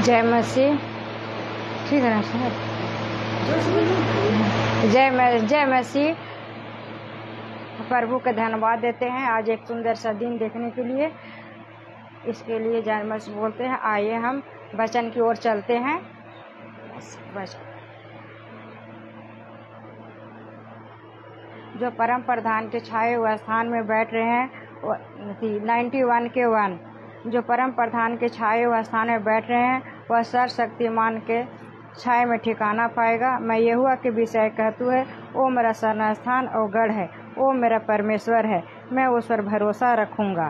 जय मसीह। ठीक है ना सर? जय मसीह। प्रभु का धन्यवाद देते हैं आज एक सुंदर सा दिन देखने के लिए। इसके लिए जय मसीह बोलते हैं। आइए हम वचन की ओर चलते हैं। वचन जो परम प्रधान के छाए हुए स्थान में बैठ रहे हैं 91 के 1 जो परम प्रधान के छाए हुए स्थान में बैठ रहे हैं वह सर्वशक्तिमान के छाए में ठिकाना पाएगा। मैं यहोवा के विषय कहतू है, ओ मेरा शरण स्थान और गढ़ है, ओ मेरा परमेश्वर है, मैं उस पर भरोसा रखूंगा।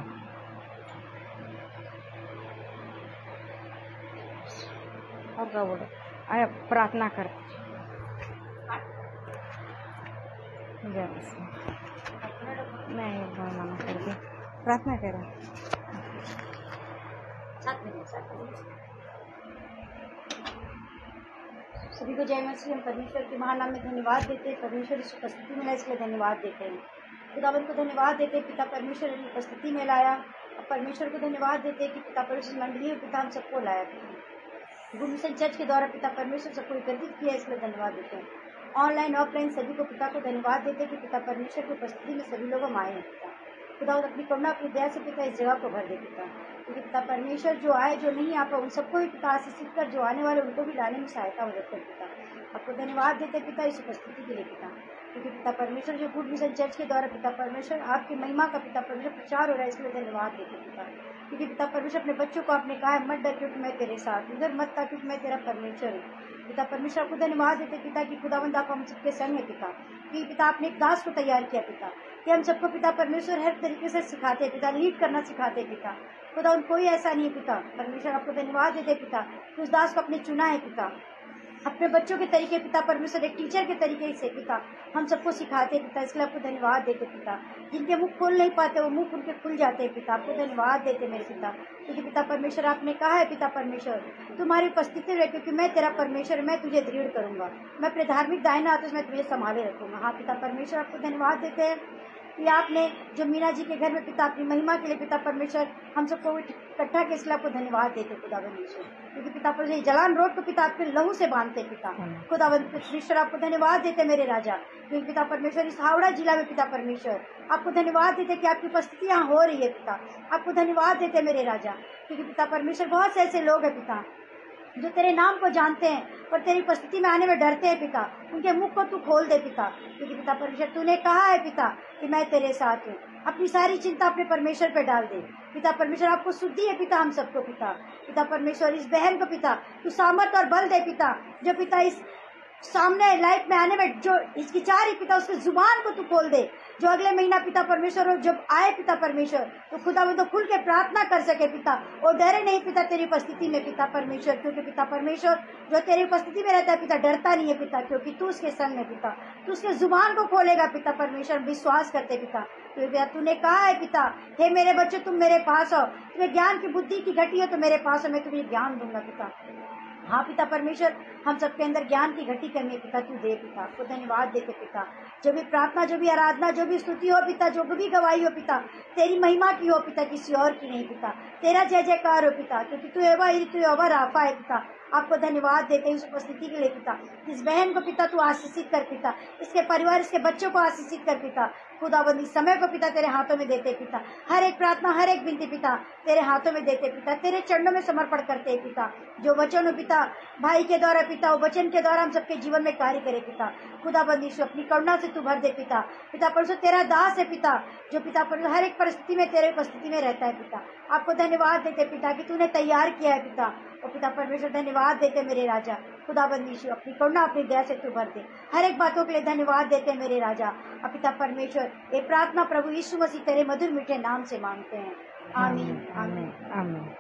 और क्या बोलो? प्रार्थना कर। नहीं मना कर दे, प्रार्थना करें। सभी को जय मसीह। हम परमेश्वर के महान नाम में धन्यवाद देते हैं। परमेश्वर इस उपस्थिति में लाए इसके लिए धन्यवाद देते हैं। खुदावंत को धन्यवाद देते हैं, पिता परमेश्वर इस उपस्थिति में लाया। और परमेश्वर को धन्यवाद देते हैं कि पिता परमेश्वर मंडली और पिता हम सबको लाया। गुरुमिशन चर्च के द्वारा पिता परमेश्वर सबको एकत्रित किया, इसके लिए धन्यवाद देते हैं। ऑनलाइन ऑफलाइन सभी को पिता को धन्यवाद देते हैं कि पिता परमेश्वर की उपस्थिति में सभी लोग हम आए हैं। पिता खुदावंत अपनी करुणा अपनी दया से पिता इस जगह को भर दे पिता, क्योंकि पिता परमेश्वर जो आए जो नहीं आ पाए उन सबको भी पिता आशीषित कर, जो आने वाले उनको भी लाने में सहायता मदद कर। पिता आपको धन्यवाद देते पिता इस उपस्थिति के लिए पिता, क्योंकि पिता परमेश्वर जो गुड मिशन चर्च के द्वारा पिता परमेश्वर आपकी महिमा का पिता परमेश्वर प्रचार हो रहा है, इसके लिए धन्यवाद देते पिता, क्योंकि पिता परमेश्वर अपने बच्चों को आपने कहा है मत डर क्योंकि मैं तेरे साथ, इधर मत था क्योंकि मैं तेरा परमेश्वर हूँ। पिता परमेश्वर आपको धन्यवाद देते पिता की खुदावंद आप हम सबके संग है पिता, कि पिता आपने एक दास को तैयार किया पिता, कि हम सबको पिता परमेश्वर हर तरीके से सिखाते पिता, लीड करना सिखाते पिता। खुदा उन कोई ऐसा नहीं है पिता परमेश्वर, आपको धन्यवाद देते पिता कि उस दास को अपने चुना है पिता, अपने बच्चों के तरीके पिता परमेश्वर एक टीचर के तरीके से पिता हम सबको सिखाते पिता, इसलिए आपको धन्यवाद देते पिता। जिनके मुख खोल नहीं पाते वो मुख उनके खुल जाते हैं पिता, आपको धन्यवाद देते मेरे पिता, क्योंकि पिता परमेश्वर आपने कहा है पिता परमेश्वर तुम्हारी उपस्थिति रहे, क्योंकि मैं तेरा परमेश्वर, मैं तुझे दृढ़ करूंगा, मैं अपने धार्मिक दाहिना हाथ में तुझे संभाले रखूंगा। हाँ पिता परमेश्वर आपको धन्यवाद देते हैं कि आपने जो मीना जी के घर में पिता अपनी महिमा के लिए पिता परमेश्वर हम सबको इकट्ठा के, इसलिए आपको धन्यवाद देते खुदा परमेश्वर, क्योंकि पिता परमेश्वर जलान रोड को पिता आपके लहू से बांधते पिता। खुदा परमेश्वर आपको धन्यवाद देते मेरे राजा, क्योंकि पिता परमेश्वर इस हावड़ा जिला में पिता परमेश्वर आपको धन्यवाद देते कि आपकी उपस्थिति यहाँ हो रही है पिता, आपको धन्यवाद देते मेरे राजा, क्योंकि पिता परमेश्वर बहुत से ऐसे लोग हैं पिता जो तेरे नाम को जानते हैं पर तेरी उपस्थिति में आने में डरते हैं पिता, उनके मुख को तू खोल दे पिता, क्योंकि पिता परमेश्वर तूने कहा है पिता कि मैं तेरे साथ हूँ। अपनी सारी चिंता अपने परमेश्वर पे डाल दे पिता परमेश्वर, आपको शुद्धि है पिता हम सबको पिता, पिता परमेश्वर इस बहन को पिता तू सामर्थ और बल दे पिता, जो पिता इस सामने लाइफ में आने में जो हिचकिचा रही पिता उसकी जुबान को तू खोल दे, जो अगले महीना पिता परमेश्वर जब आए पिता परमेश्वर तो खुदा वो तो खुल के प्रार्थना कर सके पिता, और डरे नहीं पिता तेरी उपस्थिति में पिता परमेश्वर, क्योंकि पिता परमेश्वर जो तेरी उपस्थिति में रहता है पिता डरता नहीं है पिता, क्योंकि तू उसके संग में पिता, तू उसके जुबान को खोलेगा पिता परमेश्वर, विश्वास करते पिता, क्योंकि तूने कहा है पिता हे मेरे बच्चे तुम मेरे पास हो, तुम्हें ज्ञान की बुद्धि की घटी हो तो मेरे पास हो, मैं तुम्हें ज्ञान दूंगा पिता। हाँ पिता परमेश्वर हम सबके अंदर ज्ञान की घटी करनी है पिता, तू दे पिता, आपको धन्यवाद देते पिता, जो भी प्रार्थना जो भी आराधना जो भी स्तुति हो पिता, जो भी गवाही हो पिता तेरी महिमा की हो पिता, किसी और की नहीं पिता, तेरा जय जयकार हो पिता, क्योंकि तू एवा राफा है पिता। आपको धन्यवाद देते हैं इस उपस्थिति के लिए पिता, इस बहन को पिता तू आशीषित कर पिता, इसके परिवार इसके बच्चों को आशीषित कर पिता, खुदाबंदी समय को पिता तेरे हाथों में देते पिता, हर एक प्रार्थना हर एक विनती पिता तेरे हाथों में देते पिता, तेरे चरणों में समर्पण करते पिता, जो वचन हो पिता भाई के द्वारा पिता वो वचन के द्वारा हम सबके जीवन में कार्य करे पिता, खुदाबंदी अपनी करुणा से तू भर दे पिता, पिता परमेश्वर तेरा दास है पिता, जो पिता परमेश्वर हर एक परिस्थिति में तेरे उपस्थिति में रहता है पिता, आपको धन्यवाद देते पिता कि तूने तैयार किया है पिता, और पिता परमेश्वर धन्यवाद देते मेरे राजा, खुदाबंद यीशु अपनी करुणा अपनी दया से तू भर दे, हर एक बातों के लिए धन्यवाद देते मेरे राजा। और पिता परमेश्वर ये प्रार्थना प्रभु यीशु मसीह तेरे मधुर मीठे नाम से मांगते हैं, आमीन आमीन आमीन।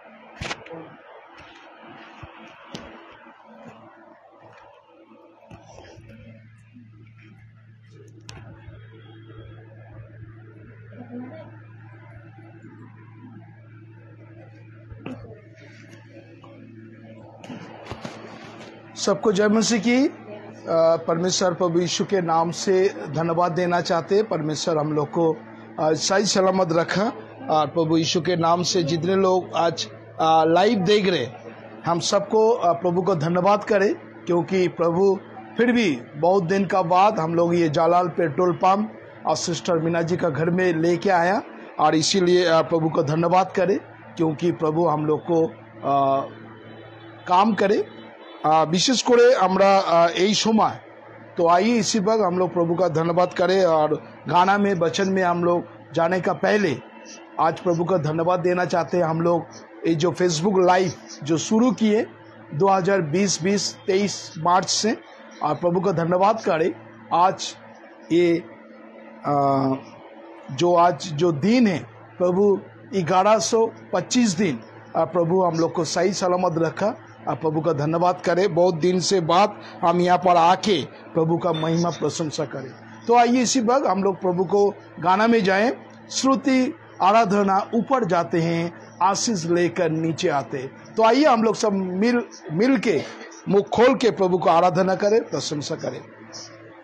सबको जय मसीह की। परमेश्वर प्रभु यीशु के नाम से धन्यवाद देना चाहते हैं। परमेश्वर हम लोग को सही सलामत रखा, और प्रभु यीशु के नाम से जितने लोग आज लाइव देख रहे हम सबको प्रभु को धन्यवाद करें, क्योंकि प्रभु फिर भी बहुत दिन का बाद हम लोग ये जालाल पेट्रोल पंप और सिस्टर मीना जी का घर में लेके आया, और इसीलिए प्रभु को धन्यवाद करें, क्योंकि प्रभु हम लोग को काम करे विशेष करे আমরা এই সময়। तो आइए इसी वक्त हम लोग प्रभु का धन्यवाद करें, और गाना में वचन में हम लोग जाने का पहले आज प्रभु का धन्यवाद देना चाहते हैं। हम लोग ये जो फेसबुक लाइव जो शुरू किए 2023 मार्च से, और प्रभु का धन्यवाद करें। आज ये जो दिन है, प्रभु 1125 दिन प्रभु हम लोग को सही सलामत रखा। प्रभु का धन्यवाद करें। बहुत दिन से बाद हम यहाँ पर आके प्रभु का महिमा प्रशंसा करें। तो आइए इसी वक्त हम लोग प्रभु को गाना में जाएं। श्रुति आराधना ऊपर जाते हैं, आशीष लेकर नीचे आते। तो आइए हम लोग सब मिल के मुख खोल के प्रभु को आराधना करें, प्रशंसा करें।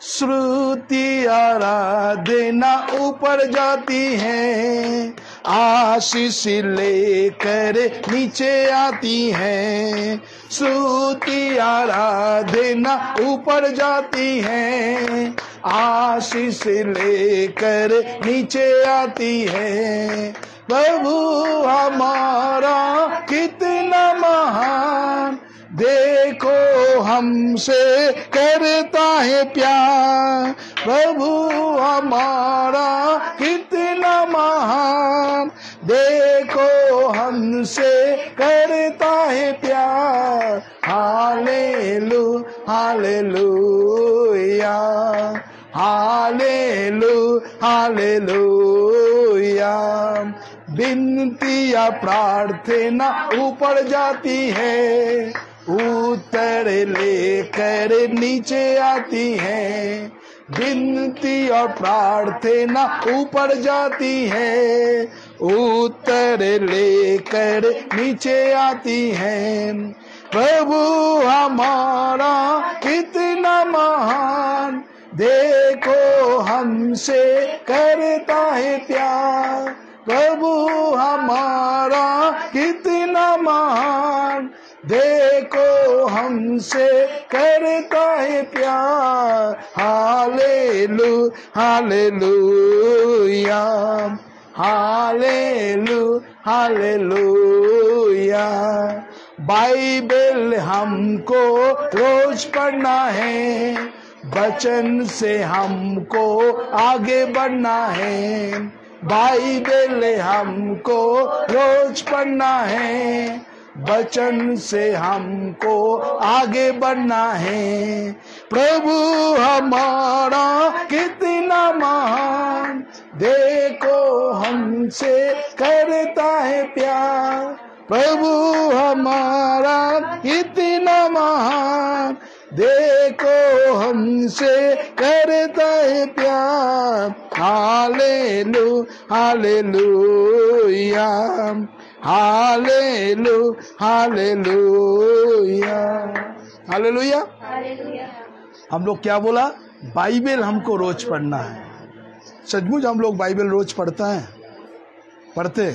श्रुति आराधना ऊपर जाती है, आशीष लेकर नीचे आती है। श्रुति आराधना ऊपर जाती है, आशीष लेकर नीचे आती है। प्रभु हमारा कितना महान, देखो हमसे करता है प्यार। प्रभु हमारा कितना महान, देखो हमसे करता है प्यार। हालेलू हालेलूया, हालेलू हालेलूया। विनती या प्रार्थना ऊपर जाती है, उत्तर लेकर नीचे आती है। विनती और प्रार्थना ऊपर जाती है, उत्तर लेकर नीचे आती है। प्रभु हमारा कितना महान, देखो हमसे करता है प्यार। प्रभु हमारा कितना महान, देखो हमसे करता है प्यार। हालेलू हालेलूया, हालेलू हालेलूया। बाइबल हमको रोज पढ़ना है, वचन से हमको आगे बढ़ना है। बाइबल हमको रोज पढ़ना है, वचन से हमको आगे बढ़ना है। प्रभु हमारा कितना महान, देखो हमसे करता है प्यार। प्रभु हमारा कितना महान, देखो हमसे करता है प्यार। हालेलू हालेलूया, हालेलू हालेलूया, हालेलूया। हम लोग क्या बोला? बाइबल हमको रोज पढ़ना है। सचमुच हम लोग बाइबल रोज पढ़ते।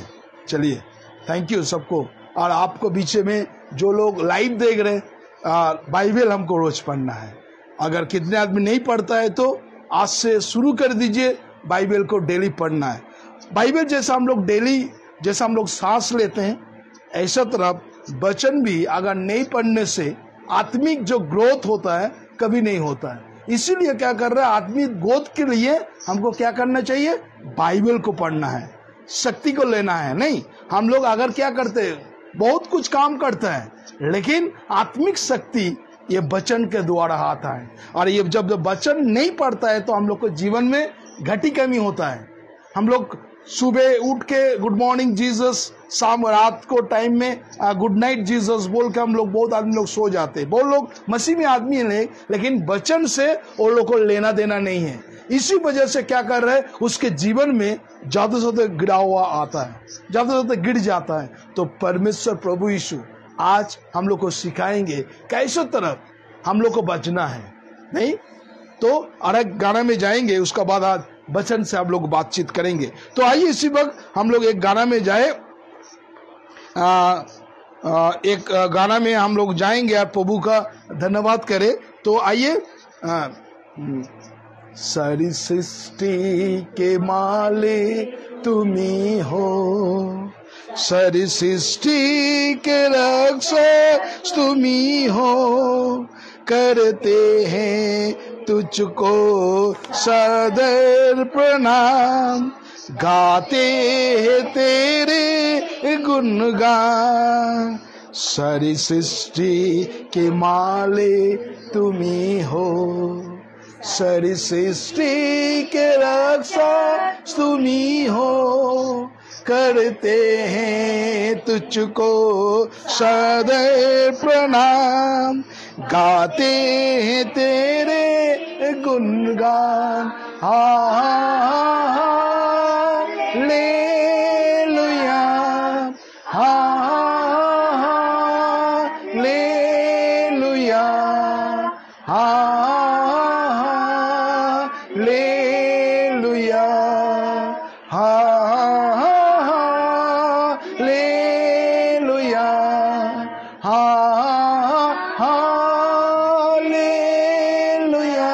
चलिए, थैंक यू सबको। और आपको पीछे में जो लोग लाइव देख रहे हैं, बाइबल हमको रोज पढ़ना है। अगर कितने आदमी नहीं पढ़ता है तो आज से शुरू कर दीजिए, बाइबल को डेली पढ़ना है। बाइबल जैसा हम लोग डेली, जैसा हम लोग सांस लेते हैं, ऐसा तरह वचन भी अगर नहीं पढ़ने से आत्मिक जो ग्रोथ होता है कभी नहीं होता है। इसीलिए क्या कर रहा है, आत्मिक ग्रोथ के लिए हमको क्या करना चाहिए? बाइबल को पढ़ना है, शक्ति को लेना है। नहीं, हम लोग अगर क्या करते हैं, बहुत कुछ काम करते हैं, लेकिन आत्मिक शक्ति ये वचन के द्वारा आता है। और ये जब वचन नहीं पढ़ता है तो हम लोग को जीवन में घटी कमी होता है। हम लोग सुबह उठ के गुड मॉर्निंग जीसस, शाम रात को टाइम में गुड नाइट जीसस बोल के हम लोग, बहुत आदमी लोग सो जाते हैं। बहुत लोग मसीह में आदमी है, लेकिन वचन से वो लोग को लेना देना नहीं है। इसी वजह से क्या कर रहे हैं, उसके जीवन में ज्यादा से ज्यादा गिरा हुआ आता है, ज्यादा से ज्यादा गिर जाता है। तो परमेश्वर प्रभु यीशु आज हम लोग को सिखाएंगे कैसे तरह हम लोग को बचना है। नहीं तो अलग गाना में जाएंगे, उसका बाद आज वचन से हम लोग बातचीत करेंगे। तो आइए इसी वक्त हम लोग एक गाना में जाए। एक गाना में हम लोग जाएंगे और प्रभु का धन्यवाद करें। तो आइए, सारी सृष्टि के मालिक तुम्ही हो, सारी सृष्टि के रक्षक तुम्ही हो, करते हैं तुझको सदैव प्रणाम, गाते हैं तेरे गुणगान, सारी सृष्टि के मालिक तुम्ही हो, सारी सृष्टि के रक्षक तुम्ही हो, करते हैं तुझको सदैव प्रणाम, गाते हैं तेरे गुणगान। Hallelujah, hallelujah, hallelujah, hallelujah, hallelujah, hallelujah,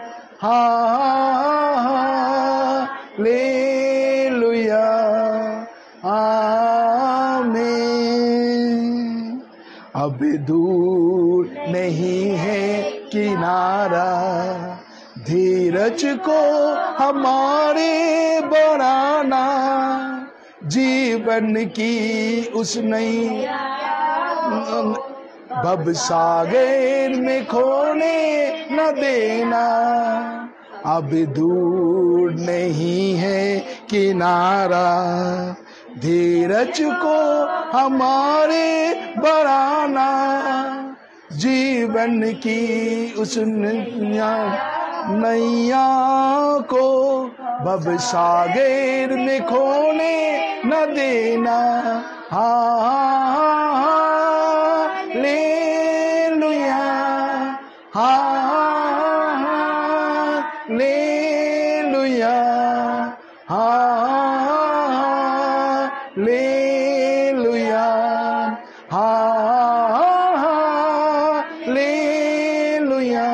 hallelujah, आमीन। अब दूर नहीं है किनारा, धीरज को हमारे बढ़ाना, जीवन की उस नई भव सागर में खोने न देना, अब दूर नहीं है किनारा, धीरज को हमारे बढ़ाना, जीवन की उस नैया को भव सागर में खोने न देना। Hallelujah, hallelujah, hallelujah, hallelujah, hallelujah,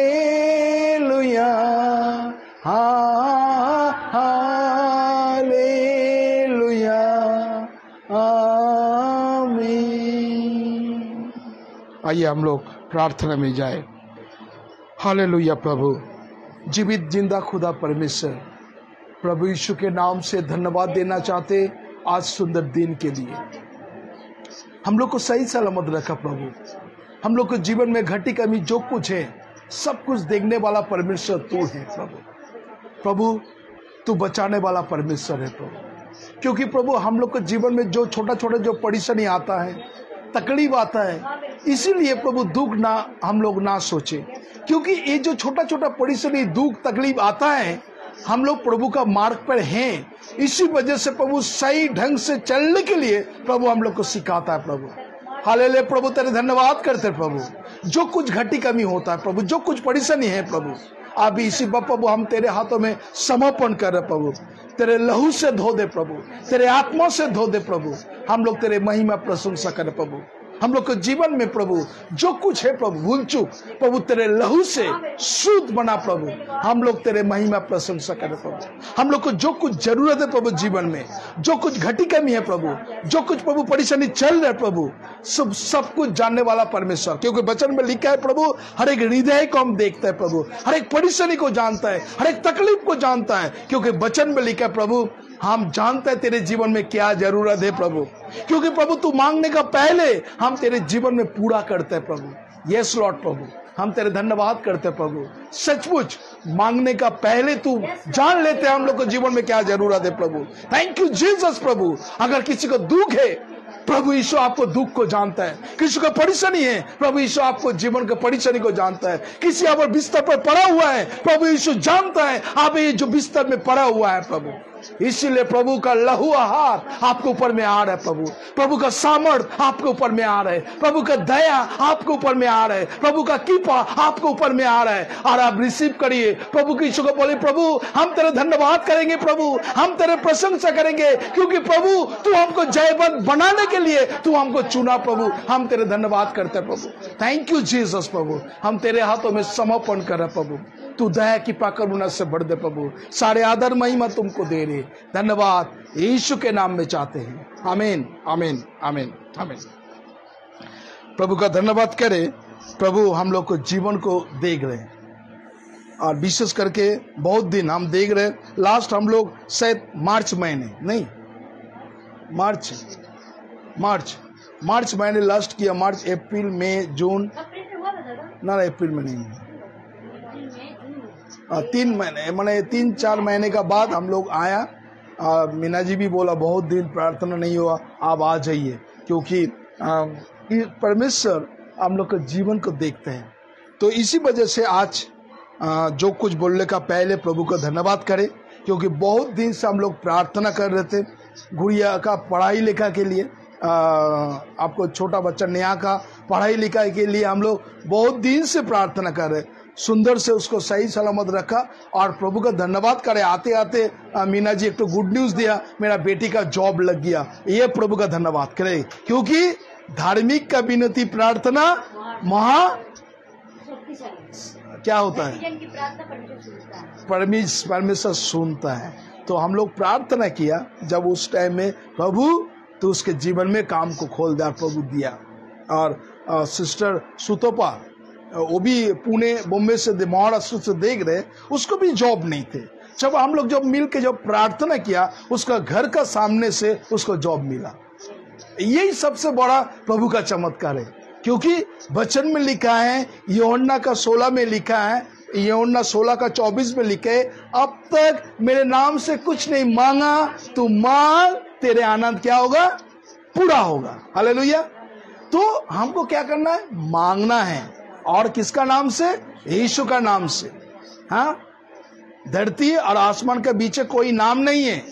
hallelujah, hallelujah, आमीन। आइए हम लोग प्रार्थना में जाए। हालेलुया। प्रभु जीवित जिंदा खुदा परमेश्वर, प्रभु यीशु के नाम से धन्यवाद देना चाहते आज सुंदर दिन के लिए। हम लोग को सही सलामत रखा प्रभु। हम लोग के जीवन में घटी कमी जो कुछ है सब कुछ देखने वाला परमेश्वर तू है प्रभु। प्रभु तू बचाने वाला परमेश्वर है प्रभु। क्योंकि प्रभु हम लोग के जीवन में जो छोटा छोटा जो परेशानी आता है, तकलीफ आता है, इसीलिए प्रभु दुख ना हम लोग ना सोचे। क्योंकि ये जो छोटा छोटा परेशानी दुख तकलीफ आता है, हम लोग प्रभु का मार्ग पर हैं। इसी वजह से प्रभु सही ढंग से चलने के लिए प्रभु हम लोग को सिखाता है प्रभु। हालेलुया। प्रभु तेरे धन्यवाद करते हैं प्रभु। जो कुछ घटी कमी होता है प्रभु, जो कुछ परेशानी है प्रभु, अभी इसी प्रभु हम तेरे हाथों में समर्पण कर रहे प्रभु। तेरे लहू से धो दे प्रभु, तेरे आत्मा से धो दे प्रभु। हम लोग तेरे महिमा प्रशंसा करें प्रभु। हम लोग के जीवन में प्रभु जो कुछ है प्रभु भूल चूक प्रभु तेरे लहू से शुद्ध बना प्रभु। हम लोग तेरे महिमा प्रशंसा करें प्रभु। हम लोग को जो कुछ जरूरत है प्रभु जीवन में, जो कुछ घटी कमी है प्रभु, जो कुछ प्रभु परेशानी चल रहा है प्रभु, सब कुछ जानने वाला परमेश्वर। क्योंकि वचन में लिखा है प्रभु, हर एक हृदय को हम देखता है प्रभु, हर एक परेशानी को जानता है, हर एक तकलीफ को जानता है। क्योंकि वचन में लिखा है प्रभु, हम जानते हैं तेरे जीवन में क्या जरूरत है प्रभु। क्योंकि प्रभु तू मांगने का पहले हम तेरे जीवन में पूरा करते हैं प्रभु। यस लॉर्ड प्रभु, हम तेरे धन्यवाद करते हैं प्रभु। सचमुच मांगने का पहले तू जान लेते हैं हम लोग को जीवन में क्या जरूरत है प्रभु। थैंक यू जीसस प्रभु। अगर किसी को दुख है प्रभु यीशु आपको दुख को जानता है। किसी को परेशानी है प्रभु यीशु आपको जीवन के परेशानी को जानता है। किसी आप बिस्तर पर पड़ा हुआ है प्रभु यीशु जानता है आप ये जो बिस्तर में पड़ा हुआ है प्रभु। इसीलिए प्रभु का लहू आहार आपके ऊपर में आ रहा है। प्रभु का सामर्थ आपके ऊपर में आ रहा है। प्रभु का दया आपके ऊपर में आ रहा है। प्रभु का कृपा आपके ऊपर में आ रहा है और आप रिसीव करिए। प्रभु की यीशु को बोले, प्रभु हम तेरे धन्यवाद करेंगे, प्रभु हम तेरे प्रशंसा करेंगे, क्योंकि प्रभु तू हमको जयवंत बनाने के लिए तू हमको चुना। प्रभु हम तेरे धन्यवाद करते हैं प्रभु। Thank you Jesus. प्रभु हम तेरे हाथों में समर्पण कर रहे प्रभु। तू दया की पाकर करुणा से बढ़ दे प्रभु। सारे आदर महिमा तुमको दे रहे। धन्यवाद यीशु के नाम में चाहते हैं। आमीन आमीन आमीन आमीन। प्रभु का धन्यवाद करें। प्रभु हम लोग को जीवन को देख रहे हैं और विशेष करके बहुत दिन हम देख रहे हैं। लास्ट हम लोग शायद मार्च महीने नहीं मार्च महीने लास्ट किया। मार्च अप्रैल मई जून ना अप्रैल में नहीं, 3 महीने मैंने 3-4 महीने का बाद हम लोग आया। मीना जी भी बोला बहुत दिन प्रार्थना नहीं हुआ, आप आ जाइए, क्योंकि परमेश्वर हम लोग के जीवन को देखते हैं। तो इसी वजह से आज जो कुछ बोलने का पहले प्रभु का धन्यवाद करें, क्योंकि बहुत दिन से हम लोग प्रार्थना कर रहे थे गुड़िया का पढ़ाई लिखा के लिए। आपको छोटा बच्चा नेहा का पढ़ाई लिखाई के लिए हम लोग बहुत दिन से प्रार्थना कर रहे। सुंदर से उसको सही सलामत रखा और प्रभु का धन्यवाद करे। आते आते मीना जी एक तो गुड न्यूज दिया, मेरा बेटी का जॉब लग गया। ये प्रभु का धन्यवाद करे, क्योंकि धार्मिक का विनती प्रार्थना महा क्या होता है, परमेश्वर सुनता है। तो हम लोग प्रार्थना किया जब उस टाइम में, प्रभु तो उसके जीवन में काम को खोल दिया, प्रभु दिया। और सिस्टर सुतोपा वो भी पुणे बॉम्बे से महाराष्ट्र से देख रहे, उसको भी जॉब नहीं थे। जब हम लोग जब मिल के जब प्रार्थना किया, उसका घर का सामने से उसको जॉब मिला। यही सबसे बड़ा प्रभु का चमत्कार है, क्योंकि वचन में लिखा है, यूहन्ना का 16 में लिखा है, यूहन्ना 16 का 24 में लिखे, अब तक मेरे नाम से कुछ नहीं मांगा, तू मांग, तेरे आनंद क्या होगा, पूरा होगा। हालेलुया। तो हमको क्या करना है, मांगना है। और किसका नाम से, यीशु का नाम से। हाँ, धरती और आसमान के बीच कोई नाम नहीं है,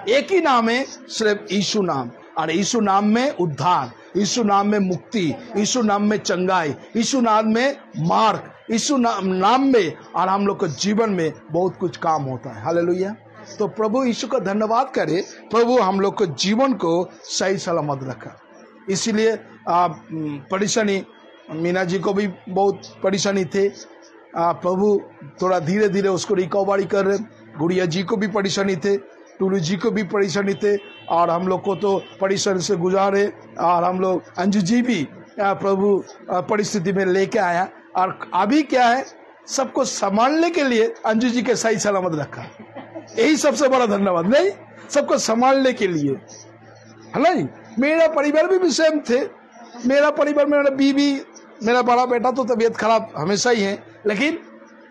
एक ही नाम है, सिर्फ यीशु नाम। और यीशु नाम में उद्धार, यीशु नाम में मुक्ति, यीशु नाम में चंगाई, यीशु नाम में मार्ग, यीशु नाम में और हम लोग के जीवन में बहुत कुछ काम होता है। हालेलुया। तो प्रभु यीशु का धन्यवाद करे। प्रभु हम लोग के जीवन को सही सलामत रखा। इसीलिए परेशानी, मीना जी को भी बहुत परेशानी थे, प्रभु थोड़ा धीरे धीरे उसको रिकवरी कर रहे। गुड़िया जी को भी परेशानी थे, टूलू जी को भी परेशानी थे, और हम लोग को तो परेशानी से गुजारे। और हम लोग अंजू जी भी प्रभु परिस्थिति में लेके आया। और अभी क्या है, सबको संभालने के लिए अंजू जी के सही सलामत रखा। यही सबसे बड़ा धन्यवाद। नहीं, सबको संभालने के लिए है नहीं। मेरा परिवार भी सेम थे। मेरा परिवार में मेरा बीवी, मेरा बड़ा बेटा तो तबीयत खराब हमेशा ही है, लेकिन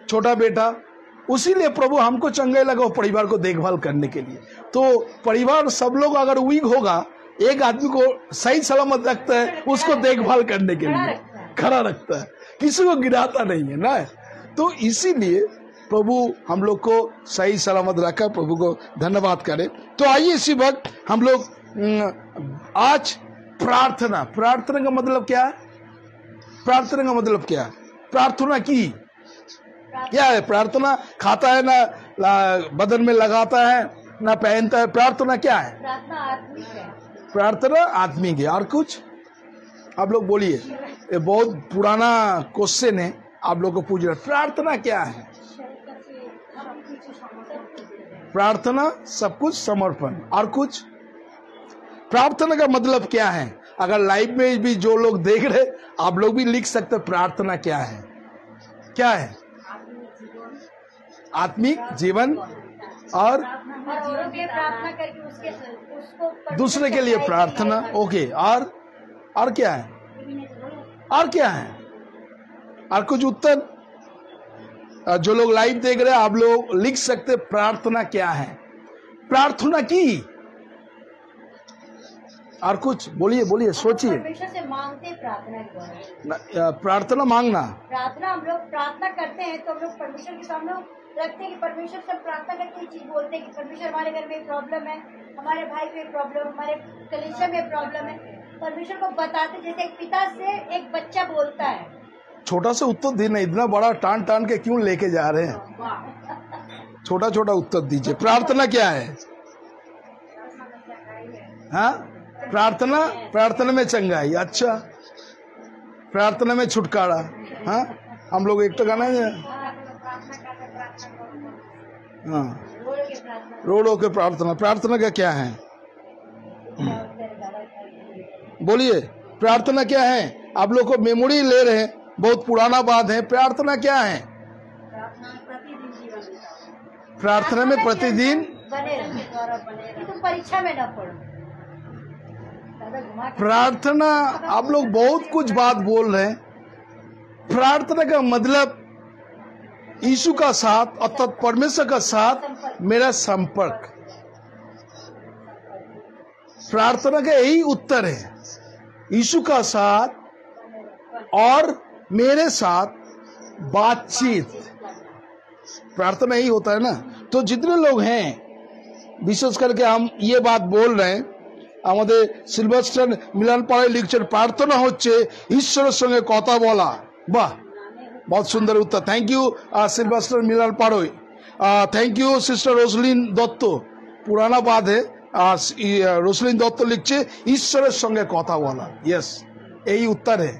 छोटा बेटा, उसीलिए प्रभु हमको चंगा लगा परिवार को देखभाल करने के लिए। तो परिवार सब लोग अगर वीक होगा, एक आदमी को सही सलामत रखता है, उसको देखभाल करने के लिए खड़ा रखता है, किसी को गिराता नहीं है ना। तो इसीलिए प्रभु हम लोग को सही सलामत रखा। प्रभु को धन्यवाद करें। तो आइए इसी वक्त हम लोग आज प्रार्थना का मतलब क्या है, प्रार्थना का मतलब क्या है, प्रार्थना की क्या है। प्रार्थना खाता है ना, बदन में लगाता है ना, पहनता है। प्रार्थना क्या है, प्रार्थना आत्मिक है। और कुछ आप लोग बोलिए, ये बहुत पुराना क्वेश्चन है, आप लोग को पूछ रहे, प्रार्थना क्या है। प्रार्थना सब कुछ समर्पण। और कुछ, प्रार्थना का मतलब क्या है। अगर लाइव में भी जो लोग देख रहे, आप लोग भी लिख सकते, प्रार्थना क्या है। क्या है, आत्मिक जीवन और दूसरे के लिए प्रार्थना। ओके, और क्या है, और क्या है, और कुछ उत्तर जो लोग लाइव देख रहे हैं, आप लोग लिख सकते प्रार्थना क्या है, प्रार्थना की। और कुछ बोलिए सोचिए। परमेश्वर से मांगते प्रार्थना के द्वारा, प्रार्थना मांगना, प्रार्थना हम लोग प्रार्थना करते हैं तो हम लोग परमेश्वर के सामने रखते हैं कि परमेश्वर से हम प्रार्थना करके ये चीज बोलते हैं कि परमेश्वर हमारे घर में प्रॉब्लम है, हमारे भाई में प्रॉब्लम, हमारे कलीसिया में प्रॉब्लम है, परमेश्वर को बताते जैसे एक पिता से एक बच्चा बोलता है। छोटा सा उत्तर देना, इतना बड़ा टान टान के क्यों लेके जा रहे हैं? छोटा छोटा उत्तर दीजिए। प्रार्थना क्या है? हाँ, प्रार्थना, प्रार्थना में चंगाई। अच्छा, प्रार्थना में छुटकारा। हाँ, हम लोग एक तो गाना है, हाँ, रोड़ों के प्रार्थना। प्रार्थना का क्या है? बोलिए, प्रार्थना क्या है? आप लोग को मेमोरी ले रहे हैं, बहुत पुराना बात है। प्रार्थना क्या है? प्रार्थना में प्रतिदिन बने रहे, तुम परीक्षा में न पढ़ो। प्रार्थना, आप लोग बहुत कुछ बात बोल रहे हैं। प्रार्थना का मतलब यीशु का साथ अर्थात परमेश्वर का साथ मेरा संपर्क। प्रार्थना का यही उत्तर है, यीशु का साथ और मेरे साथ बातचीत। प्रार्थना यही होता है ना। तो जितने लोग हैं, विशेष करके हम ये बात बोल रहे हैं, আমাদের সিলভাস্টার মিলন পাড়ায় লিখছেন প্রার্থনা হচ্ছে ঈশ্বরের সঙ্গে কথা বলা। বাহ, बहुत सुंदर उत्तर। Thank you Sylvester Miller Paroi. Thank you sister Roslin Dutt. पुराना बात है, रोसलिन दत्त लिखছে ঈশ্বরের সঙ্গে কথা বলা। यस, यही उत्तर है।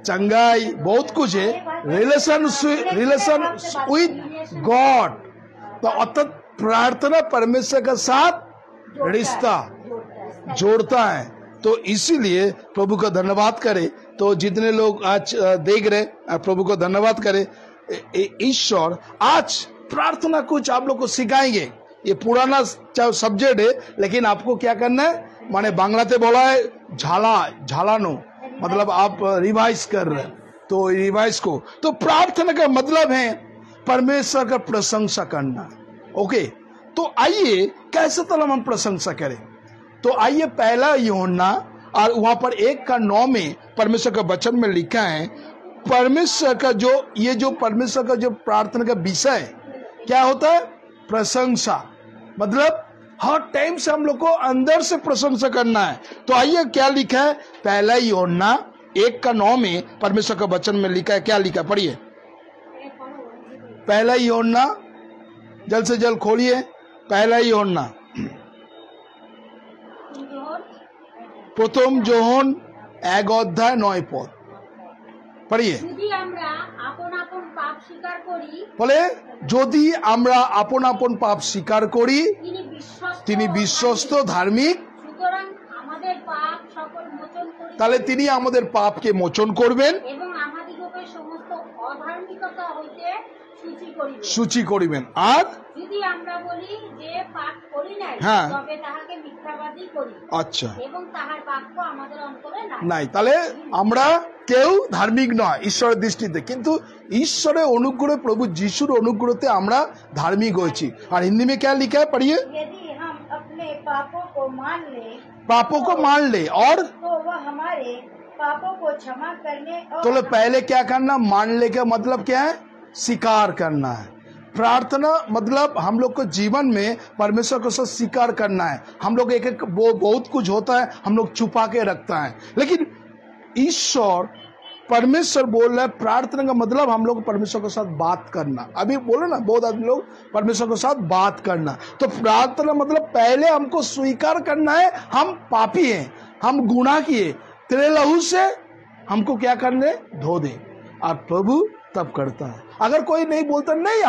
चंगाई बहुत कुछ है, रिलेशन विथ गॉड। तो अर्थात प्रार्थना परमेश्वर के साथ रिश्ता जोड़ता है। तो इसीलिए प्रभु का धन्यवाद करें। तो जितने लोग आज देख रहे, प्रभु को धन्यवाद करें। ईश्वर आज प्रार्थना कुछ आप लोग को सिखाएंगे। ये पुराना सब्जेक्ट है, लेकिन आपको क्या करना है, माने बांग्लाते बोला है झालानो, मतलब आप रिवाइज कर रहे हैं, तो रिवाइज को। तो प्रार्थना का मतलब है परमेश्वर का प्रशंसा करना। ओके, तो आइए कैसे तरह हम प्रशंसा करें। तो आइए पहला यूहन्ना और वहां पर 1:9 में परमेश्वर का वचन में लिखा है, परमेश्वर का जो परमेश्वर का जो प्रार्थना का विषय क्या होता है, प्रशंसा। मतलब हर टाइम से हम लोग को अंदर से प्रशंसा करना है। तो आइए क्या लिखा है, पहला यूहन्ना 1:9 में परमेश्वर का वचन में लिखा है। क्या लिखा, पढ़िए। पहला यूहन्ना, जल्द से जल्द खोलिए। पहला यूहन्ना প্রথম যোহন 1:9 পড়িয়ে। বলে যদি আমরা আপন আপন পাপ স্বীকার করি, তিনি বিশ্বস্ত ধার্মিক, তাহলে তিনি আমাদের পাপকে মোচন করবেন এবং আমাদিগকে সমস্ত অধার্মিকতা হইতে সূচি করিবেন। আর যদি আমরা বলি যে পাপ করি নাই, তবে তাহাকে মিথ্যাবাদী করি, আচ্ছা, এবং তাহার বাক্য আমাদের অন্তরে নাই। তাহলে আমরা কেউ ধার্মিক নয় ঈশ্বরের দৃষ্টিতে, কিন্তু ঈশ্বরের অনুগ্রহে, প্রভু যিশুর অনুগ্রহতে আমরা ধার্মিক হয়েছি। আর হিন্দি में क्या लिखा है, पढ़िए। यदि हम अपने पापों को मान ले और तो वह हमारे पापों को क्षमा करने और तो पहले क्या करना, मानने का मतलब क्या है, स्वीकार करना है। प्रार्थना मतलब हम लोग को जीवन में परमेश्वर को स्वीकार करना है। हम लोग एक बहुत कुछ होता है, हम लोग छुपा के रखता है, लेकिन ईश्वर परमेश्वर बोल रहा है प्रार्थना का मतलब हम लोग परमेश्वर के साथ बात करना। अभी बोले ना, बहुत आदमी लोग परमेश्वर के साथ बात करना। तो प्रार्थना मतलब पहले हमको स्वीकार करना है, हम पापी हैं, हम गुनाह किए, तेरे लहू से हमको क्या करने, धो दे। और प्रभु तब करता है। अगर कोई नहीं बोलता नहीं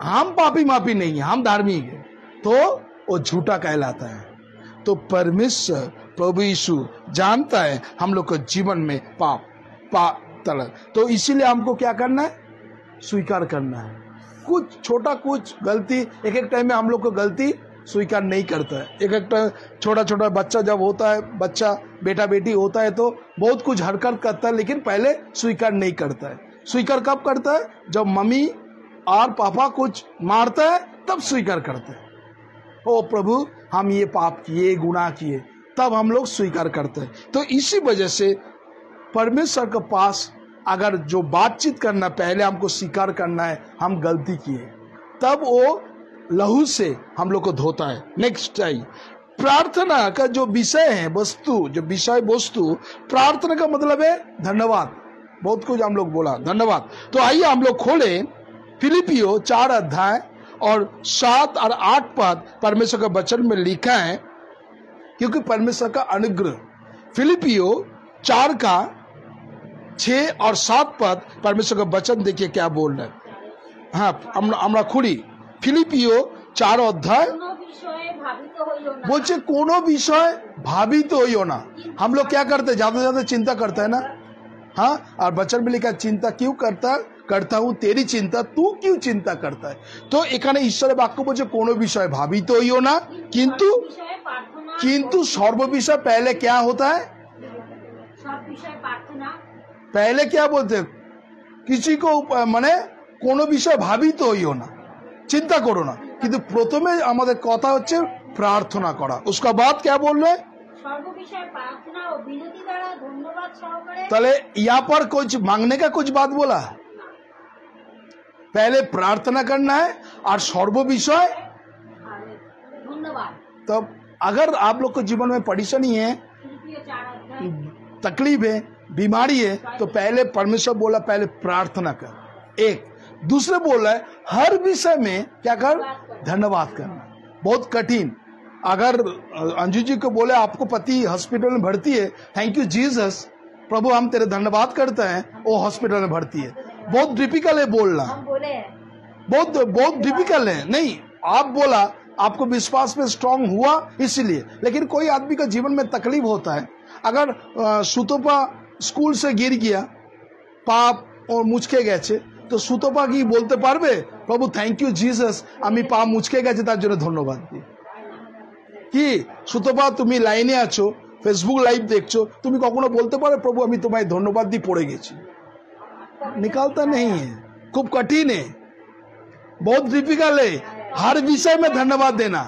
हम पापी मापी नहीं है, हम धार्मिक है, तो वो झूठा कहलाता है। तो परमेश्वर प्रभु यीशु जानता है हम लोग को जीवन में पाप तलक। तो इसीलिए हमको क्या करना है, स्वीकार करना है। कुछ छोटा कुछ गलती, एक टाइम में हम लोग को गलती स्वीकार नहीं करता है। एक छोटा छोटा बच्चा जब होता है, बच्चा बेटा बेटी होता है, तो बहुत कुछ हरकत करता है, लेकिन पहले स्वीकार नहीं करता है। स्वीकार कब करता है, जब मम्मी और पापा कुछ मारता है, तब स्वीकार करते हैं। ओ प्रभु हम ये पाप किए, गुनाह किए, तब हम लोग स्वीकार करते हैं। तो इसी वजह से परमेश्वर के पास अगर जो बातचीत करना, पहले हमको स्वीकार करना है हम गलती किए, तब वो लहू से हम लोग को धोता है। नेक्स्ट आई प्रार्थना का जो विषय है, वस्तु, जो विषय वस्तु, प्रार्थना का मतलब है धन्यवाद। बहुत कुछ हम लोग बोला धन्यवाद। तो आइए हम लोग खोले फिलिपियो 4 अध्याय और 7 और 8 पद परमेश्वर का वचन में लिखा है, क्योंकि परमेश्वर का अनुग्रह। फिलिपियो 4 का 6 और 7 पद परमेश्वर का वचन देखिए क्या बोल रहे हैं। हाँ, আমরা খুলি ফিলিপিও 4 অধ্যায় বলছে কোনো বিষয় ভাবিত হইও না। हम लोग क्या करते हैं, ज्यादा से ज्यादा चिंता करते हैं ना। हाँ, और वचन में लिखा चिंता क्यों करता हूँ, तेरी चिंता, तू क्यों चिंता करता है। तो এখানে ঈশ্বরের বাক্য বলছে কোনো বিষয় ভাবিত হইও না, किंतु सर्व विषय पहले क्या होता है, पहले क्या बोलते हैं, किसी को माने কোনো বিষয় ভাবিত হইও না, চিন্তা করো না, কিন্তু প্রথমে আমাদের কথা হচ্ছে प्रार्थना करा। उसका बाद क्या बोल रहे, तले यहाँ पर कुछ मांगने का कुछ बात बोला, पहले प्रार्थना करना है और सर्व विषय धन्यवाद। तब अगर आप लोग को जीवन में परेशानी है, तकलीफ है, बीमारी है, तो पहले परमेश्वर बोला पहले प्रार्थना कर। एक दूसरे बोला है हर विषय में क्या कर, धन्यवाद करना। बहुत कठिन। अगर अंजू जी को बोले आपको पति हॉस्पिटल में भर्ती है, थैंक यू जीसस, प्रभु हम तेरे धन्यवाद करते हैं, वो हॉस्पिटल में भर्ती है, बहुत डिफिकल्ट है बोलना, बहुत डिफिकल्ट है। नहीं, आप बोला, आपको विश्वास में स्ट्रांग हुआ इसीलिए। लेकिन कोई आदमी का जीवन में तकलीफ होता है, अगर सुतोपा स्कूल से गिर गया, पाप और मुचके गए, तो সুতপা কি বলতে পারবে প্রভু থ্যাংক ইউ জিসাস, আমি পা মুচকে গেছে তার জন্য ধন্যবাদ দিই? কি সুতপা তুমি লাইনে আছো, ফেসবুক লাইভ দেখছো, তুমি কখনো বলতে পারো প্রভু আমি তোমায় ধন্যবাদ দিয়ে পড়ে গেছি? निकालता नहीं है, खूब कठिन है, बहुत डिफिकल्ट है। हर विषय में धन्यवाद देना,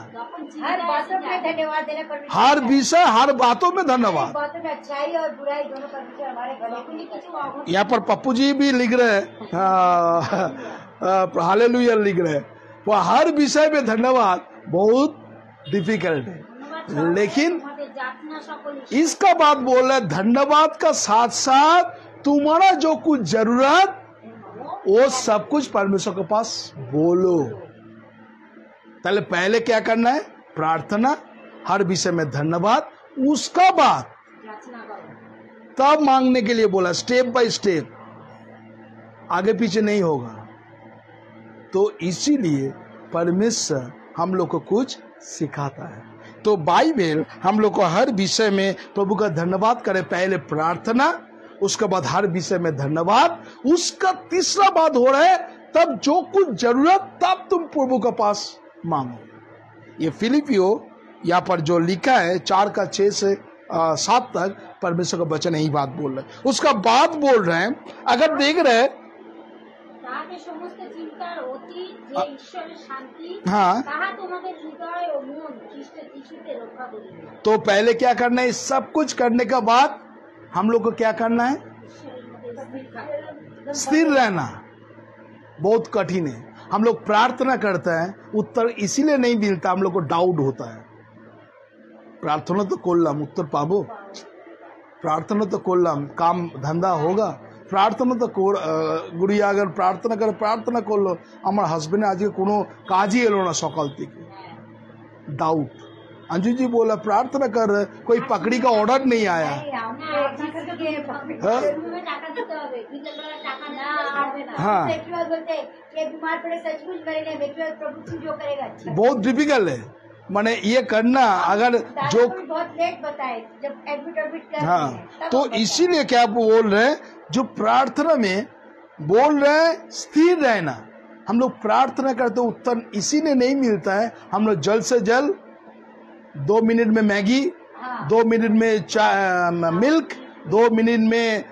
हर बातों में धन्यवाद देना, हर विषय हर बातों में धन्यवाद। बातों में अच्छाई और बुराई दोनों परमेश्वर हमारे गले। यहाँ पर पप्पू जी भी लिख रहे हैं, हालेलुया लिख रहे हैं, वो हर विषय में धन्यवाद बहुत डिफिकल्ट है। लेकिन इसका बात बोल रहे धन्यवाद का साथ साथ तुम्हारा जो कुछ जरूरत वो सब कुछ परमेश्वर के पास बोलो। पहले क्या करना है, प्रार्थना, हर विषय में धन्यवाद, उसका बाद तब मांगने के लिए बोला, स्टेप बाय स्टेप, आगे पीछे नहीं होगा। तो इसीलिए परमेश्वर हम लोग को कुछ सिखाता है। तो बाइबल हम लोग को हर विषय में प्रभु का धन्यवाद करे, पहले प्रार्थना, उसके बाद हर विषय में धन्यवाद, उसका तीसरा बात हो रहा है तब जो कुछ जरूरत तब तुम प्रभु के पास मांगो। ये फिलिपियो यहाँ पर जो लिखा है 4 का 6 से 7 तक परमेश्वर का वचन यही बात बोल रहे हैं। उसका बात बोल रहे हैं, अगर देख रहे हैं हाँ, तो पहले क्या करना है, सब कुछ करने का बाद हम लोग को क्या करना है, स्थिर रहना। बहुत कठिन है। हम लोग प्रार्थना करते हैं, उत्तर इसीलिए नहीं मिलता, हम लोग को डाउट होता है। प्रार्थना तो করলাম, उत्तर पाबो, प्रार्थना तो করলাম, काम धंधा होगा, प्रार्थना तो गुड़िया अगर प्रार्थना करे, प्रार्थना করলো, আমার হাজবেন্ড আজকে কোনো কাজই এলো না সকাল থেকে, डाउट। अंजू जी बोला प्रार्थना कर रहे, कोई पकड़ी का ऑर्डर नहीं आया। हाँ, बहुत डिफिकल्ट है, माने ये करना अगर जो बहुत लेट बताए जब एडमिट कर। हाँ, तो इसीलिए क्या बोल रहे हैं, जो प्रार्थना में बोल रहे हैं स्थिर रहना। हम लोग प्रार्थना करते उत्तर इसीलिए नहीं मिलता है, हम लोग जल्द से जल्द 2 मिनट में मैगी, 2 मिनट में चाय, मिल्क, 2 मिनट में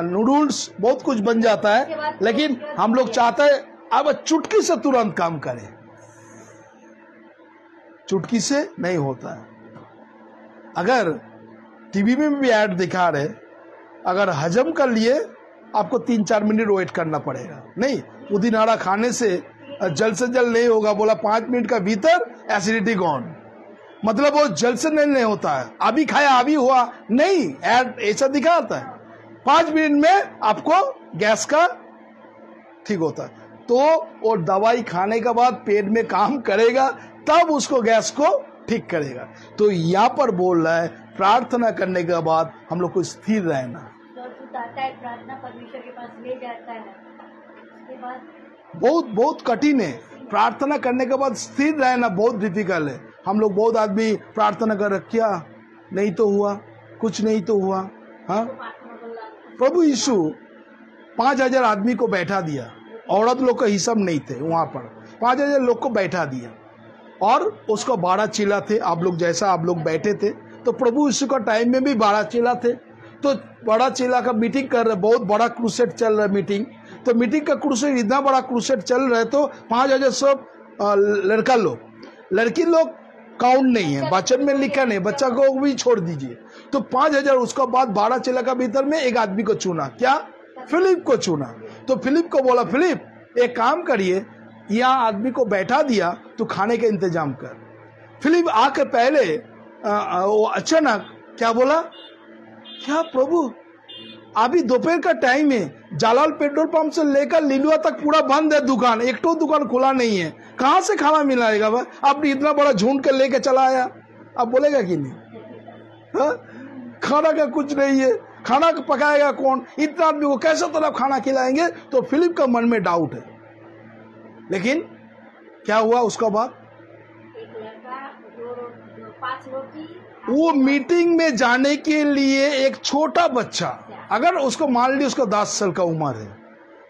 नूडल्स, बहुत कुछ बन जाता है। लेकिन हम लोग चाहते हैं अब चुटकी से तुरंत काम करें, चुटकी से नहीं होता है। अगर टीवी में भी ऐड दिखा रहे, अगर हजम कर लिए आपको 3-4 मिनट वेट करना पड़ेगा। नहीं, पुदीनाड़ा खाने से जल्द नहीं होगा। बोला 5 मिनट का भीतर एसिडिटी गॉन, मतलब वो जल्द से नहीं होता है। अभी खाया अभी हुआ नहीं, ऐसा दिखाता है। 5 मिनट में आपको गैस का ठीक होता है। तो वो दवाई खाने के बाद पेट में काम करेगा, तब उसको गैस को ठीक करेगा। तो यहाँ पर बोल रहा है प्रार्थना करने के बाद हम लोग को स्थिर रहना। प्रार्थना परमेश्वर के पास ले जाता है, उसके बाद बहुत कठिन है। प्रार्थना करने के बाद स्थिर रहना बहुत डिफिकल्ट है। हम लोग बहुत आदमी प्रार्थना कर क्या नहीं तो हुआ, कुछ नहीं तो हुआ। हाँ, प्रभु यीशु 5000 आदमी को बैठा दिया, औरत लोग का हिसाब नहीं थे वहां पर। 5000 लोग को बैठा दिया और उसको 12 चेला थे। आप लोग बैठे थे, तो प्रभु यीशु का टाइम में भी 12 चेला थे। तो बड़ा चेला का मीटिंग कर रहे, बहुत बड़ा क्रूसेड चल रहा है मीटिंग। तो मीटिंग का क्रूसेड, इतना बड़ा क्रूसेड चल रहा है, तो 5000 सब लड़का लोग, लड़की लोग काउंट नहीं है, वचन में लिखा नहीं, बच्चा को भी छोड़ दीजिए। तो 5000, उसका बाद 12 चेला का भीतर में एक आदमी को चुना, क्या? फिलिप को चुना। तो फिलिप को बोला, फिलिप एक काम करिए, यहाँ आदमी को बैठा दिया, तो खाने का इंतजाम कर। फिलिप आके पहले वो अचानक क्या बोला, क्या प्रभु अभी दोपहर का टाइम है, जालाल पेट्रोल पंप से लेकर लिलुआ तक पूरा बंद है दुकान, एक तो दुकान खुला नहीं है, कहां से खाना मिलाएगा? आपने इतना बड़ा झुंड के लेके चला आया, अब बोलेगा कि नहीं? हा? खाना का कुछ नहीं है, खाना पकाएगा कौन? इतना आदमी को कैसे तरह खाना खिलाएंगे? तो फिलिप का मन में डाउट है। लेकिन क्या हुआ उसका बाद? वो मीटिंग में जाने के लिए एक छोटा बच्चा, अगर उसको मान लीजिए उसको 10 साल का उम्र है,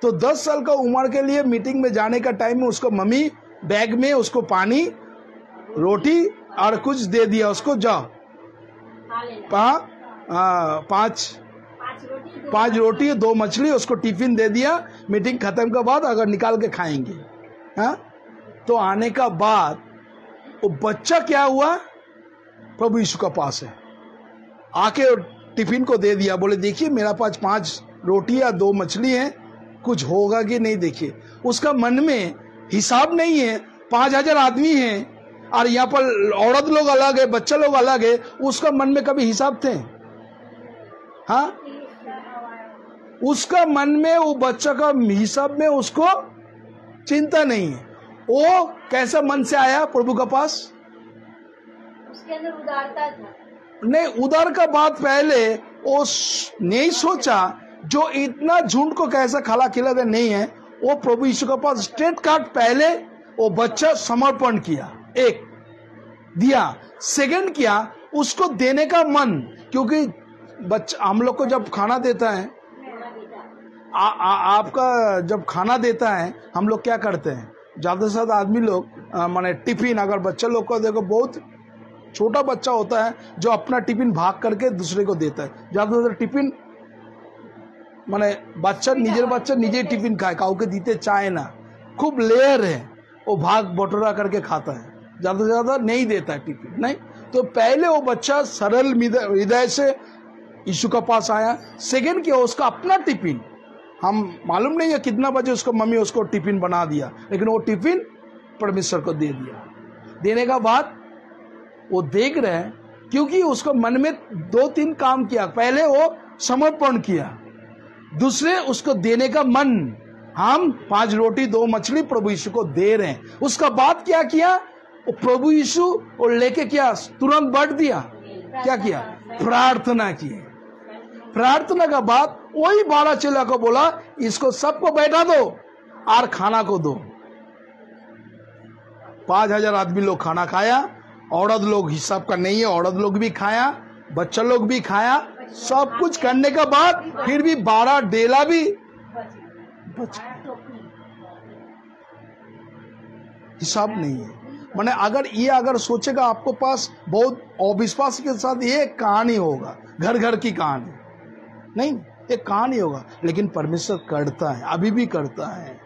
तो 10 साल का उम्र के लिए मीटिंग में जाने का टाइम में उसको मम्मी बैग में उसको पानी, रोटी और कुछ दे दिया, उसको जाओ 5 रोटी 2 मछली, उसको टिफिन दे दिया। मीटिंग खत्म के बाद अगर निकाल के खाएंगे। हाँ, तो आने का बाद वो बच्चा क्या हुआ, प्रभु यीशु का पास है, आके टिफिन को दे दिया। बोले देखिए मेरा पास 5 रोटी या 2 मछली है, कुछ होगा कि नहीं? देखिए उसका मन में हिसाब नहीं है, 5000 आदमी हैं और यहाँ पर औरत लोग अलग है, बच्चा लोग अलग है। उसका मन में कभी हिसाब थे? हाँ, उसका मन में वो बच्चा का हिसाब में उसको चिंता नहीं है। वो कैसा मन से आया प्रभु का पास? उसके अंदर उदारता था। नहीं, उदार का बात पहले वो नहीं सोचा, जो इतना झुंड को कैसा खाना खिलाते नहीं है। वो प्रभु यीशु के पास स्ट्रेट कार्ड पहले वो बच्चा समर्पण किया, एक दिया, सेकंड किया उसको देने का मन। क्योंकि बच्चा हम लोग को जब खाना देता है, आपका जब खाना देता है, हम लोग क्या करते हैं, ज्यादा से ज्यादा आदमी लोग माने टिफिन, अगर बच्चा लोग को देखो, बहुत छोटा बच्चा होता है जो अपना टिफिन भाग करके दूसरे को देता है। ज्यादा से ज्यादा टिफिन माने बच्चा निजे टिफिन खाए, काउके दीते चाहे ना, खूब लेयर है, वो भाग बटोरा करके खाता है, ज्यादा से ज्यादा नहीं देता है टिफिन। नहीं, तो पहले वो बच्चा सरल हृदय से यीशु का पास आया। सेकंड किया उसका अपना टिफिन, हम मालूम नहीं है कितना बजे उसको मम्मी उसको टिफिन बना दिया, लेकिन वो टिफिन परमेश्वर को दे दिया। देने का बाद वो देख रहे हैं, क्योंकि उसको मन में 2-3 काम किया। पहले वो समर्पण किया, दूसरे उसको देने का मन, हम 5 रोटी 2 मछली प्रभु यीशु को दे रहे हैं। उसका बाद क्या किया, वो प्रभु यीशु और लेके क्या तुरंत बढ़ दिया, क्या किया, प्रार्थना की। प्रार्थना का बाद वही 12 चेला को बोला, इसको सबको बैठा दो और खाना को दो। 5000 आदमी लोग खाना खाया, औरत लोग हिसाब का नहीं है, औरत लोग भी खाया, बच्चा लोग भी खाया। सब कुछ करने के बाद फिर भी 12 डेला भी बच, हिसाब नहीं है। माने अगर सोचेगा आपको पास बहुत अविश्वास के साथ ये कहानी होगा, घर घर की कहानी नहीं, ये कहानी होगा। लेकिन परमेश्वर करता है, अभी भी करता है।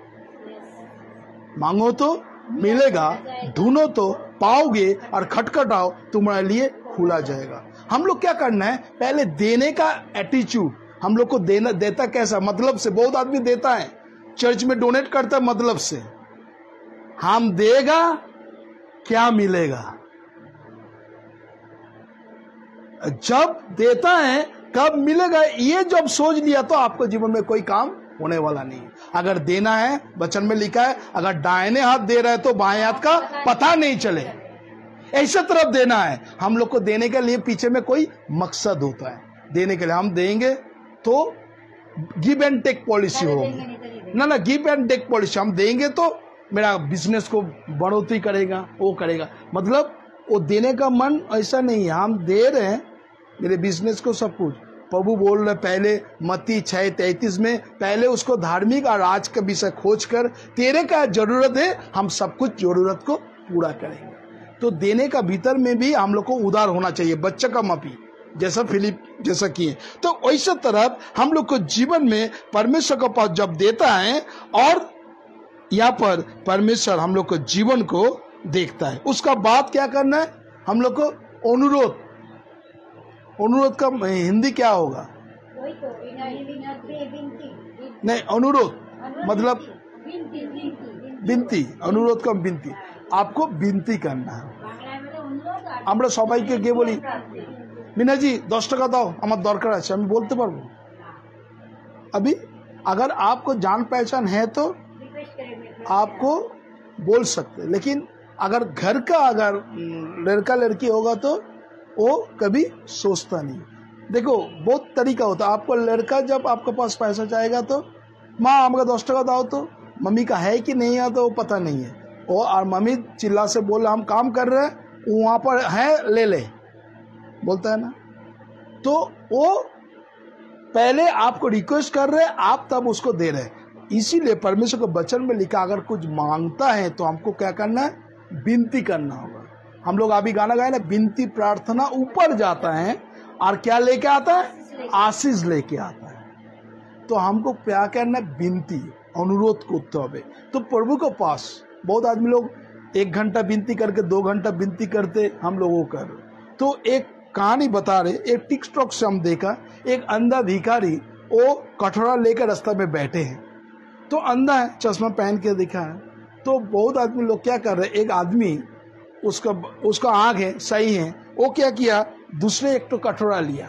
मांगो तो मिलेगा, ढूंढो तो पाओगे, और खटखटाओ तुम्हारे लिए खुला जाएगा। हम लोग क्या करना है, पहले देने का एटीट्यूड हम लोग को देना देता कैसा, मतलब से। बहुत आदमी देता है, चर्च में डोनेट करता है मतलब से। हम देगा क्या मिलेगा। जब देता है कब मिलेगा, ये जब सोच लिया तो आपको जीवन में कोई काम होने वाला नहीं। अगर देना है, वचन में लिखा है, अगर दाहिने हाथ दे रहे तो बाएं हाथ का पता नहीं चले, ऐसा तरफ देना है। हम लोग को देने के लिए पीछे में कोई मकसद होता है। देने के लिए हम देंगे तो गिव एंड टेक पॉलिसी होगी ना, गिव एंड टेक पॉलिसी। हम देंगे तो मेरा बिजनेस को बढ़ोतरी करेगा, वो करेगा, मतलब वो देने का मन ऐसा नहीं है। हम दे रहे हैं मेरे बिजनेस को सब कुछ। प्रभु बोल रहे पहले मत्ती 6:33 में, पहले उसको धार्मिक और राज का विषय खोज कर तेरे का जरूरत है, हम सब कुछ जरूरत को पूरा करेंगे। तो देने का भीतर में भी हम लोग को उदार होना चाहिए, बच्चा का मापी, जैसा फिलिप जैसा किए। तो वैसे तरफ हम लोग को जीवन में परमेश्वर का पास जब देता है, और यहाँ पर परमेश्वर हम लोग को जीवन को देखता है। उसका बाद क्या करना है, हम लोग को अनुरोध। अनुरोध का हिंदी क्या होगा? नहीं, अनुरोध मतलब विनती। अनुरोध का विनती, आपको विनती करना है। আমরা সবাইকে গিয়ে বলি, মিনাজি 10 টাকা দাও, আমার দরকার আছে, আমি বলতে পারবো? अभी अगर आपको जान पहचान है तो आपको बोल सकते, लेकिन अगर घर का अगर लड़का लड़की होगा तो वो कभी सोचता नहीं। देखो बहुत तरीका होता है। आपको लड़का जब आपके पास पैसा चाहेगा तो माँ हमको 10 टाका दाओ, तो मम्मी का है कि नहीं है तो वो पता नहीं है। और मम्मी चिल्ला से बोल हम काम कर रहे हैं, वहाँ पर है, ले ले, बोलता है ना। तो वो पहले आपको रिक्वेस्ट कर रहे, आप तब उसको दे रहे। इसीलिए परमेश्वर के वचन में लिखा, अगर कुछ मांगता है तो हमको क्या करना है, विनती करना होगा। हम लोग अभी गाना गाए ना, विनती प्रार्थना ऊपर जाता है और क्या लेके आता है, आशीष लेके आता है। तो हमको क्या करना है, विनती, अनुरोध करते हुए। तो प्रभु के पास बहुत आदमी लोग 1 घंटा विनती करके 2 घंटा विनती करते, हम लोगों कर। तो एक कहानी बता रहे, एक टिकटॉक से हम देखा, एक अंधा भिखारी वो कटोरा लेकर रास्ता में बैठे हैं। तो अंधा है, चश्मा पहन के दिखा है। तो बहुत आदमी लोग क्या कर रहे, एक आदमी उसका आँख है, सही है, वो क्या किया, दूसरे एक तो कटोरा लिया।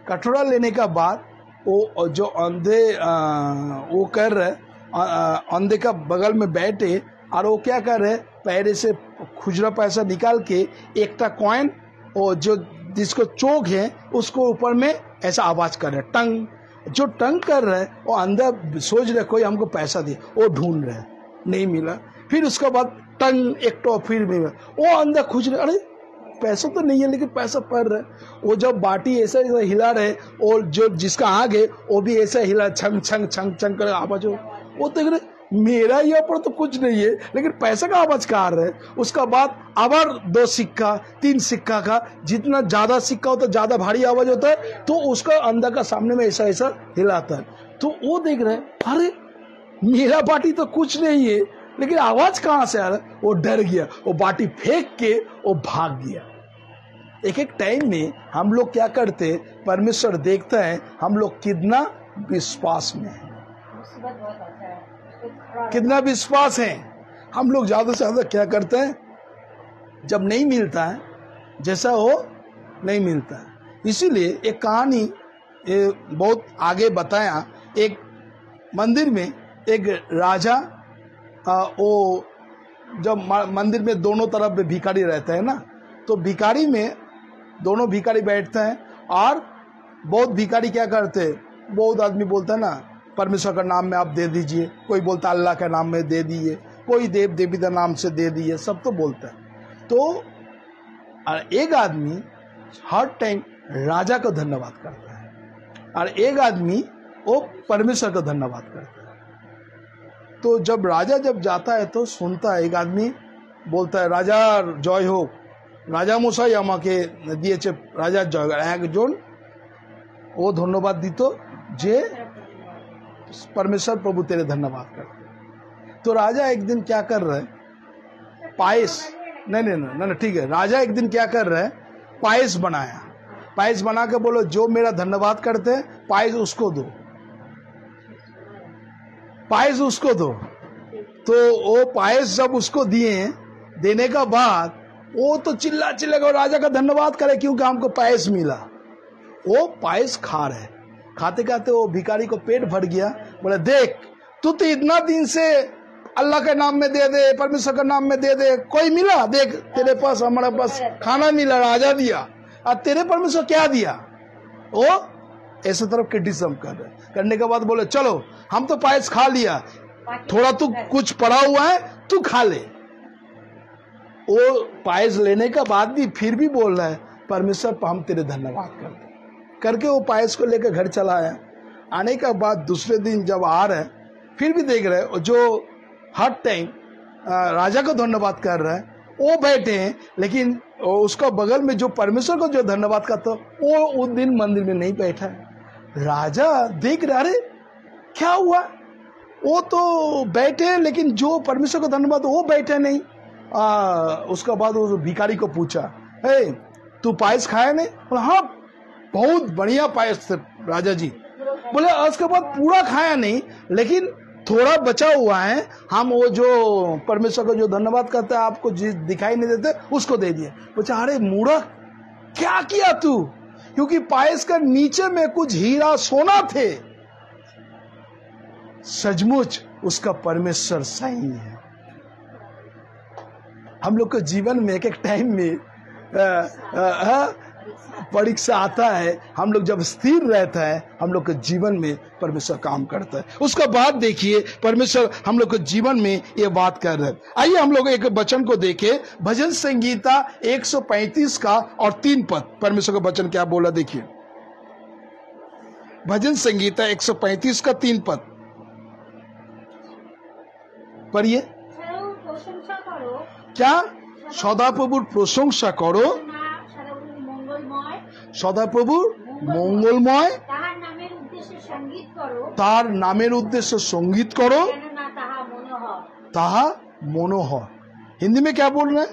कटोरा लेने का बाद वो जो अंधे वो कर रहे, अंधे का बगल में बैठे, और वो क्या कर रहे, पैरे से खुजरा पैसा निकाल के एकटा कॉइन, और जो जिसको चोक है उसको ऊपर में ऐसा आवाज कर रहे, टंग। जो टंग कर रहे वो अंदर सोच रहे कोई हमको पैसा दे, वो ढूंढ रहे, नहीं मिला। फिर उसके बाद टंग एक तो फिर मिला, वो अंदर खुज रहे, अरे पैसा तो नहीं है लेकिन पैसा पड़ रहा है। वो जब बाटी ऐसा हिला रहे, और जो जिसका आग है वो भी ऐसा हिला, छंग छंग छंग छंग कर आवाज हो। वो देख रहे मेरा यहाँ पर तो कुछ नहीं है लेकिन पैसा का आवाज कहाँ आ रहा है। उसका बाद आवर 2 सिक्का 3 सिक्का का, जितना ज्यादा सिक्का होता है ज्यादा भारी आवाज होता है, तो उसका अंदर का सामने में ऐसा ऐसा हिलाता है। तो वो देख रहे अरे मेरा बाटी तो कुछ नहीं है लेकिन आवाज कहाँ से आ रहा है। वो डर गया, वो बाटी फेंक के वो भाग गया। एक एक टाइम में हम लोग क्या करते, परमेश्वर देखता है हम लोग कितना विश्वास में है, कितना विश्वास है। हम लोग ज्यादा से ज्यादा क्या करते हैं, जब नहीं मिलता है जैसा हो नहीं मिलता है। इसीलिए एक कहानी बहुत आगे बताया, एक मंदिर में एक राजा, वो जब मंदिर में दोनों तरफ में भिखारी रहता है ना, तो भिखारी में दोनों भिखारी बैठते हैं, और बहुत भिखारी क्या करते हैं, बहुत आदमी बोलता है ना परमेश्वर का नाम में आप दे दीजिए, कोई बोलता अल्लाह के नाम में दे दीजिए, कोई देव देवी का नाम से दे दीजिए, सब तो बोलता है। तो एक आदमी हर टाइम राजा को धन्यवाद करता है, और एक आदमी वो परमेश्वर का धन्यवाद करता है। तो जब राजा जब जाता है तो सुनता है, एक आदमी बोलता है राजा जय हो, राजा मशाई আমাকে দিয়েছে রাজার জয়। একজন ও ধন্যবাদ দিত যে परमेश्वर प्रभु तेरे धन्यवाद करते। तो राजा एक दिन क्या कर रहा है, पायस, नहीं ठीक है, राजा एक दिन क्या कर रहा है, पायस बनाया, पायस बना के बोलो जो मेरा धन्यवाद करते हैं पायस उसको दो, पायस उसको दो। तो वो पायस जब उसको दिए, देने का बाद वो तो चिल्ला चिल्ला कर राजा का धन्यवाद करे क्योंकि हमको पायस मिला। वो पायस खा रहे, खाते खाते वो भिखारी को पेट भर गया। बोले देख तू तो इतना दिन से अल्लाह के नाम में दे दे, परमेश्वर के नाम में दे दे, कोई मिला? देख तेरे पास हमारे पास खाना मिला, राजा दिया, और तेरे परमेश्वर क्या दिया? वो ऐसे तरफ क्रिटिसिज्म कर रहे। करने के बाद बोले चलो हम तो पायस खा लिया, थोड़ा तू कुछ पड़ा हुआ है तू खा ले। वो पायस लेने के बाद भी फिर भी बोल रहा है परमेश्वर हम तेरे धन्यवाद करते, करके वो पायस को लेकर घर चला आया। आने के बाद दूसरे दिन जब आ रहे फिर भी देख रहे जो हर टाइम राजा को धन्यवाद कर रहा है वो बैठे हैं, लेकिन उसका बगल में जो परमेश्वर को जो धन्यवाद करता वो उस दिन मंदिर में नहीं बैठा है। राजा देख रहा अरे क्या हुआ, वो तो बैठे लेकिन जो परमेश्वर को धन्यवाद वो बैठे नहीं। उसका बाद वो भिखारी को पूछा हे तू पायस खाया नहीं? बोला हाँ बहुत बढ़िया पायस थे राजा जी। बोले उसके बाद पूरा खाया नहीं लेकिन थोड़ा बचा हुआ है, हम वो जो परमेश्वर को जो धन्यवाद करते हैं आपको दिखाई नहीं देते उसको दे दिया। बोला अरे मूर्ख क्या किया तू, क्योंकि पायस का नीचे में कुछ हीरा सोना थे। सचमुच उसका परमेश्वर सही है। हम लोग के जीवन में एक एक टाइम में परीक्षा आता है, हम लोग जब स्थिर रहता है हम लोग के जीवन में परमेश्वर काम करता है। उसका बाद देखिए परमेश्वर हम लोग के जीवन में ये बात कर रहे हैं। आइए हम लोग एक वचन को देखें, भजन संगीता 135 का और 3 पद। परमेश्वर का वचन क्या बोला देखिए, भजन संगीता 135 का 3 पद पढ़िए। क्या সদাপ্রভুর প্রশংসা করো, সদাপ্রভুর মঙ্গলময় তার নামের উদ্দেশ্যে সঙ্গীত করো, তাহা মনোহর। हिंदी में क्या बोल रहे हैं?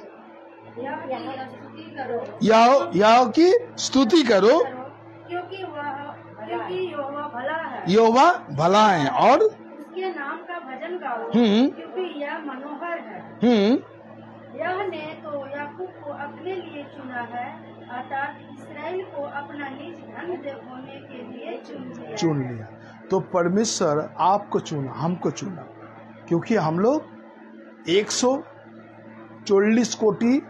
यहोवा की स्तुति करो यहोवा भला है और उसके नाम का भजन गाओ क्योंकि यह मनोहर है। यह ने तो याकूब को अपने लिए चुना है, अर्थात इस्राएल को अपना निज धन होने के लिए चुन लिया। तो परमेश्वर आपको चुना, हमको चुना, क्योंकि हम लोग 140 कोटि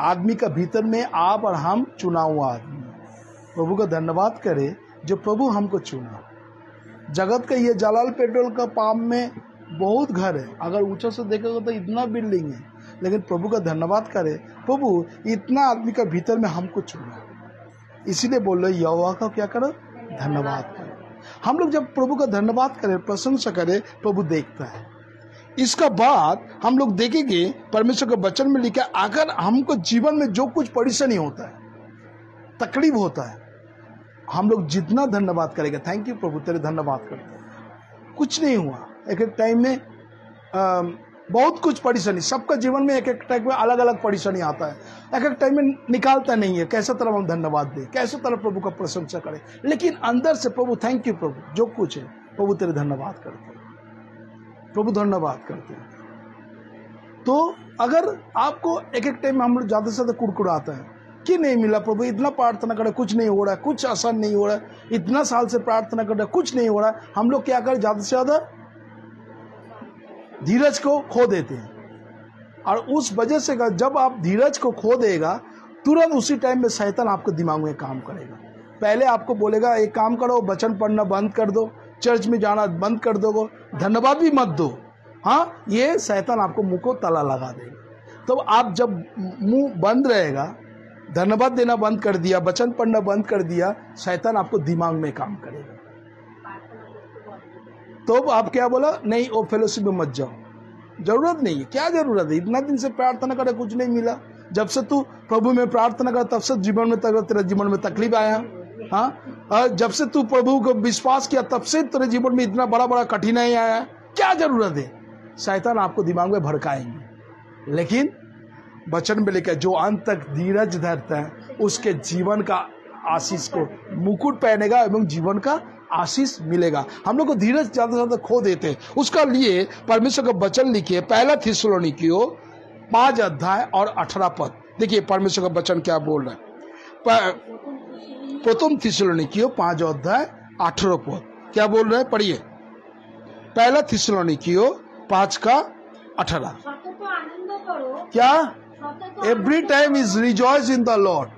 आदमी का भीतर में आप और हम चुना हुआ आदमी। प्रभु का धन्यवाद करें जो प्रभु हमको चुना। जगत का ये जलाल पेट्रोल का पाम में बहुत घर है, अगर ऊंचा से देखेगा तो इतना बिल्डिंग है, लेकिन प्रभु का धन्यवाद करें प्रभु इतना आदमी का भीतर में हमको चुना। इसीलिए बोल रहे यहोवा का क्या करो, धन्यवाद करो। हम लोग जब प्रभु का धन्यवाद करें, प्रशंसा करें, प्रभु देखता है। इसका बाद हम लोग देखेंगे परमेश्वर के वचन में लिखा, अगर हमको जीवन में जो कुछ परेशानी होता है, तकलीफ होता है, हम लोग जितना धन्यवाद करेंगे, थैंक यू प्रभु तेरे धन्यवाद करते हैं, कुछ नहीं हुआ। एक एक टाइम में बहुत कुछ परेशानी, सबका जीवन में एक एक टाइम में अलग अलग परेशानी आता है, एक एक टाइम में निकालता नहीं है। कैसे तरह हम धन्यवाद दें, कैसे तरह प्रभु का प्रशंसा करें, लेकिन अंदर से प्रभु थैंक यू प्रभु, जो कुछ है प्रभु तेरे धन्यवाद करते हैं, प्रभु धन्यवाद करते हैं। तो अगर आपको एक एक टाइम में हम लोग ज्यादा से ज्यादा कुड़कुड़ाता है कि नहीं मिला प्रभु, इतना प्रार्थना करे कुछ नहीं हो रहा है, कुछ आसान नहीं हो रहा है, इतना साल से प्रार्थना कर रहे कुछ नहीं हो रहा है, हम लोग क्या करें, ज्यादा से ज्यादा धीरज को खो देते हैं। और उस वजह से जब आप धीरज को खो देगा, तुरंत उसी टाइम में शैतान आपको दिमाग में काम करेगा। पहले आपको बोलेगा एक काम करो, वचन पढ़ना बंद कर दो, चर्च में जाना बंद कर दो, धन्यवाद भी मत दो। हाँ, ये शैतान आपको मुंह को ताला लगा देगा। तो आप जब मुंह बंद रहेगा, धन्यवाद देना बंद कर दिया, वचन पढ़ना बंद कर दिया, शैतान आपको दिमाग में काम करेगा। तो आप क्या बोला, नहीं वो फेलोशिप में मत जाओ, जरूरत नहीं है। क्या जरूरत है, इतना दिन से प्रार्थना करे कुछ नहीं मिला। जब से तू प्रभु में प्रार्थना कर तब से जीवन में तेरा जीवन में तकलीफ आया। हाँ, जब से तू प्रभु को विश्वास किया तब से तेरे जीवन में इतना बड़ा बड़ा कठिनाई आया। क्या जरूरत है? शैतान आपको दिमाग में भड़काएंगे। लेकिन वचन में लिखा, जो अंत तक धीरज धरता है उसके जीवन का आशीष को, मुकुट पहनेगा एवं जीवन का आशीष मिलेगा। हम लोग को धीरज ज्यादा ज्यादा खो देते हैं, उसका लिए परमेश्वर का वचन लिखिए पहला थिस्सलुनीकियों 5 अध्याय और 18 पद। देखिए परमेश्वर का वचन क्या बोल रहा है। प्रथम थिस्सलुनीकियों 5 अध्याय 18 पद क्या बोल रहे हैं, पढ़िए। पहला थिस्सलुनीकियों 5 का 18। क्या? Every time is rejoice in the Lord,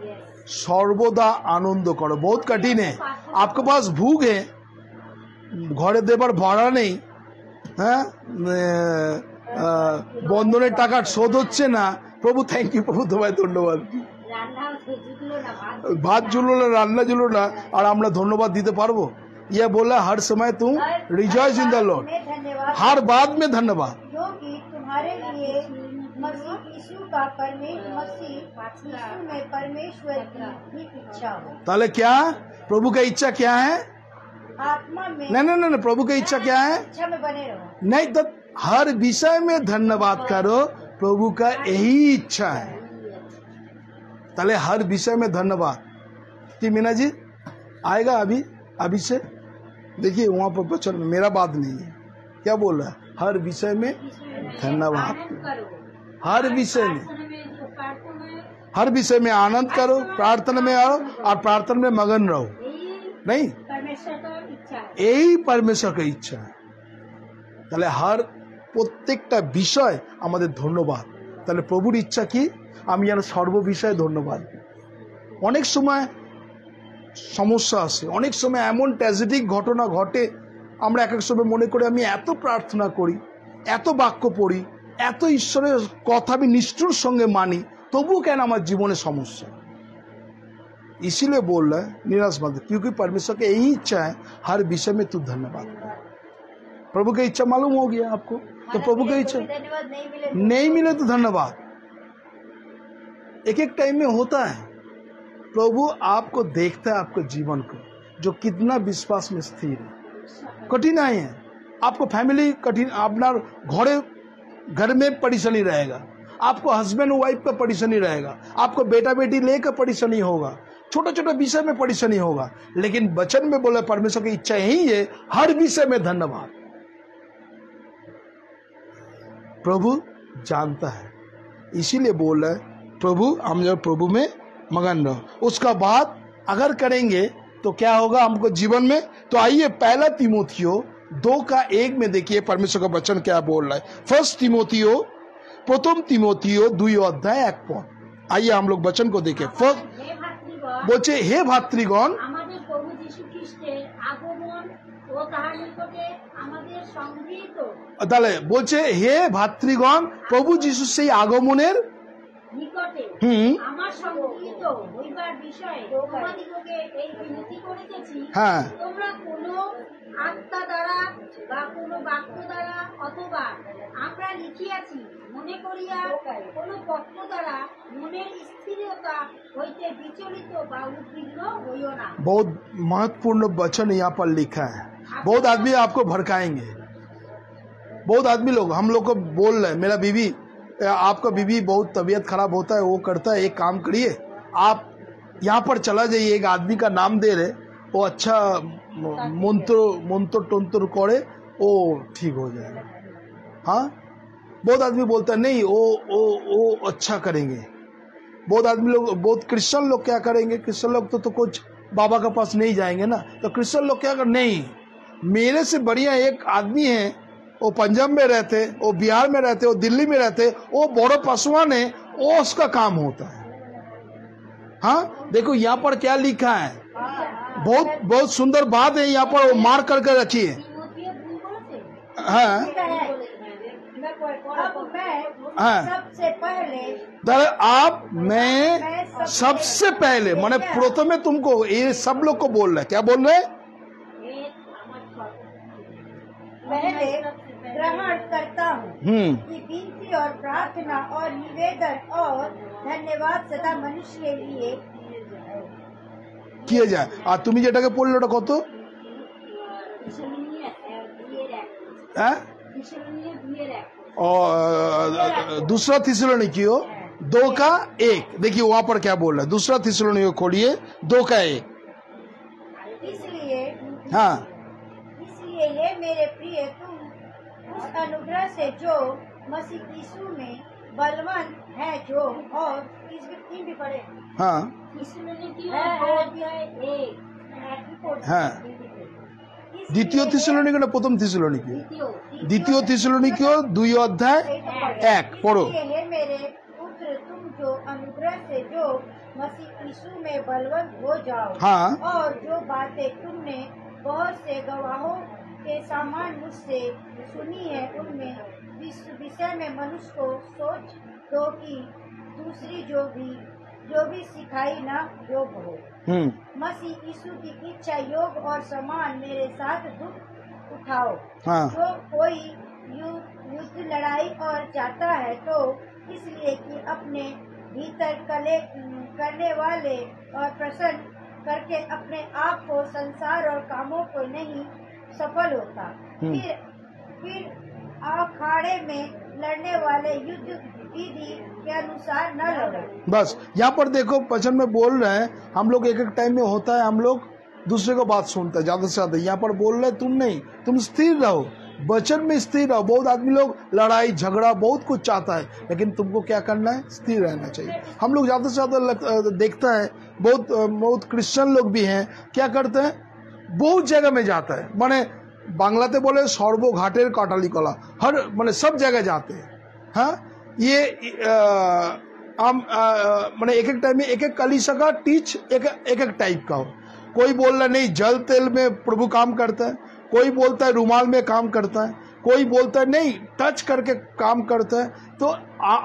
सर्वदा आनंद करो। बहुत कठिन है, आपके पास भूख है, घरे देवर भाड़ा नहीं, বন্ধনের টাকা শোধ হচ্ছে না, প্রভু থ্যাংক ইউ, প্রভু তোমায় ধন্যবাদ, ভাত জুলো না, রান্না জুলো না, আর আমরা ধন্যবাদ দিতে পারবো? ये बोला हर समय तुम रिजॉइस इन द लॉर्ड, हर बात में धन्यवाद, जो कि तुम्हारे लिए मसीह यीशु का मसीह यीशु में परमेश्वर की इच्छा हो। ताले क्या प्रभु का इच्छा क्या है? आत्मा में नहीं, प्रभु का इच्छा क्या है? इच्छा में बने रहो। नहीं तो हर विषय में धन्यवाद करो, प्रभु का यही इच्छा है। ताले हर विषय में धन्यवाद। कि मीना जी आएगा अभी से, देखिए वहां पर वचन में मेरा बात नहीं है, क्या बोल रहा है? हर विषय में धन्यवाद, हर विषय में आनंद करो, प्रार्थना में आओ और प्रार्थना में मगन रहो। नहीं, यही परमेश्वर का इच्छा है। তাহলে हर প্রত্যেকটা বিষয় আমাদের ধন্যবাদ। তাহলে প্রভুর ইচ্ছা কি? আমি যেন সর্ব বিষয়ে ধন্যবাদ। অনেক সময় সমস্যা আসে, অনেক সময় এমন ট্র্যাজেডিক ঘটনা ঘটে, আমরা এক এক সময় মনে করি আমি এত প্রার্থনা করি, এত বাক্য পড়ি, এত ঈশ্বরের কথা আমি নিষ্ঠুর সঙ্গে মানি, তবু কেন আমার জীবনে সমস্যা? इसीलिए बोल रहा है निराश मत, क्योंकि परमेश्वर की यही इच्छा है हर विषय में तू धन्यवाद। प्रभु की इच्छा मालूम हो गया आपको, तो प्रभु की इच्छा नहीं मिले तो धन्यवाद। एक एक टाइम में होता है, प्रभु आपको देखता है, आपके जीवन को जो कितना विश्वास में स्थिर है। कठिनाई है, आपको फैमिली कठिन, अपना घर में परेशानी रहेगा, आपको हस्बैंड वाइफ का परेशानी रहेगा, आपको बेटा बेटी लेकर परेशानी होगा, छोटा छोटा विषय में परेशानी होगा, लेकिन वचन में बोला परमेश्वर की इच्छा यही है हर विषय में धन्यवाद। प्रभु जानता है, इसीलिए बोल रहा है प्रभु हम जब प्रभु में मगन रहो। उसका बाद अगर करेंगे तो क्या होगा हमको जीवन में? तो आइए पहला तीमुथियों 2:1 में देखिए परमेश्वर का वचन क्या बोल रहा है। प्रथम तीमुथियों 2 अध्याय 1 पद। आइए हम लोग वचन को देखें। फर्स्ट बोलছে हे भातृगण, আমাদের প্রভু যীশু খ্রিস্টের আগমন ও তাহার নিকটে আমাদের সংগৃহীত, তাহলে বলছে হে ভাতৃগণ, প্রভু যিশু সেই আগমনের নিকটে আমার সংগৃহীত হইবার বিষয়ে তোমাদিগকে এই বিনতি করিতেছি, হ্যাঁ, তোমরা কোনো আত্মা দ্বারা বা কোনো বাক্য দ্বারা অথবা আমরা লিখিয়াছি মনে করিয়া কোনো পত্র দ্বারা মনের স্থিরতা হইতে বিচলিত বা উদ্বিগ্ন হইও না। बहुत महत्वपूर्ण वचन यहाँ पर लिखा है। बहुत आदमी आपको भड़काएंगे, बहुत आदमी लोग हम लोग को बोल रहे हैं मेरा बीवी, आपका बीवी बहुत तबीयत खराब होता है, वो करता है, एक काम करिए आप यहाँ पर चला जाइए, एक आदमी का नाम दे रहे, वो अच्छा मंत्र टंत्र करे, वो ठीक हो जाएगा। हाँ, बहुत आदमी बोलता है नहीं वो अच्छा करेंगे। बहुत आदमी लोग, बहुत क्रिश्चियन लोग क्या करेंगे? क्रिश्चियन लोग तो कुछ बाबा के पास नहीं जाएंगे ना, तो क्रिश्चियन लोग क्या कर, नहीं, मेरे से बढ़िया एक आदमी है, वो पंजाब में रहते, वो बिहार में रहते, वो दिल्ली में रहते, वो बड़ो पासवान है, वो उसका काम होता है। हाँ, देखो यहाँ पर क्या लिखा है, बहुत बहुत सुंदर बात है यहाँ पर, वो मार करके रखिए। हाँ, सबसे पहले आप मैं सबसे पहले माने प्रथमे तुमको, ये सब लोग को बोल रहे हैं, क्या बोल रहे हैं? पहले ग्रहण करता हूँ कि विनती और प्रार्थना और निवेदन और धन्यवाद सदा मनुष्य के लिए किए जाए। আর তুমি যেটাকে পড়লে ওটা কত? और दूसरा थिस्सलुनीकियों 2 का 1। देखिए वहां पर क्या बोल रहा है, दूसरा थिस्सलुनीके खोलिए 2 का 1। इसलिए हाँ इसलिए हे मेरे प्रिय, तुम उस अनुग्रह से जो मसीह यीशु में बलवान है, जो और इसमें 3 भी पढ़े। हाँ हाँ, দ্বিতীয় थिस्सलुनीके ना प्रथम थिस्सलुनीके? দ্বিতীয় थिस्सलुनीके 2 अध्याय 1 पढ़ो। हे मेरे पुत्र, तुम जो अनुग्रह से जो मसीह यीशु में बलवंत हो जाओ, हाँ और जो बातें तुमने बहुत से गवाहों के समान मुझसे सुनी है, उनमें विषय में मनुष्य को सोच दो कि दूसरी जो भी सिखाई न योग हो। मसीह यीशु की इच्छा योग और समान मेरे साथ दुख उठाओ। हाँ। जो कोई युद्ध लड़ाई और जाता है तो इसलिए कि अपने भीतर करने वाले और प्रसन्न करके अपने आप को संसार और कामों को नहीं सफल होता। फिर अखाड़े में लड़ने वाले युद्ध विधि के अनुसार न लड़ो। बस यहाँ पर देखो वचन में बोल रहे हैं, हम लोग एक टाइम में होता है हम लोग दूसरे को बात सुनते हैं ज्यादा से ज्यादा। यहाँ पर बोल रहे तुम नहीं, तुम स्थिर रहो, वचन में स्थिर रहो। बहुत आदमी लोग लड़ाई झगड़ा बहुत कुछ चाहता है, लेकिन तुमको क्या करना है, स्थिर रहना चाहिए। हम लोग ज्यादा से ज्यादा देखता है बहुत क्रिश्चियन लोग भी हैं, क्या करते हैं, बहुत जगह में जाता है, माने बांग्लाते बोले सर्वघाटेर काटाली कला, हर माने सब जगह जाते हैं। हाँ, ये माने एक टाइम में एक कलीसिया का टीच एक टाइप का हो। कोई बोल रहा नहीं जल तेल में प्रभु काम करता है, कोई बोलता है रुमाल में काम करता है, कोई बोलता है नहीं टच करके काम करता है। तो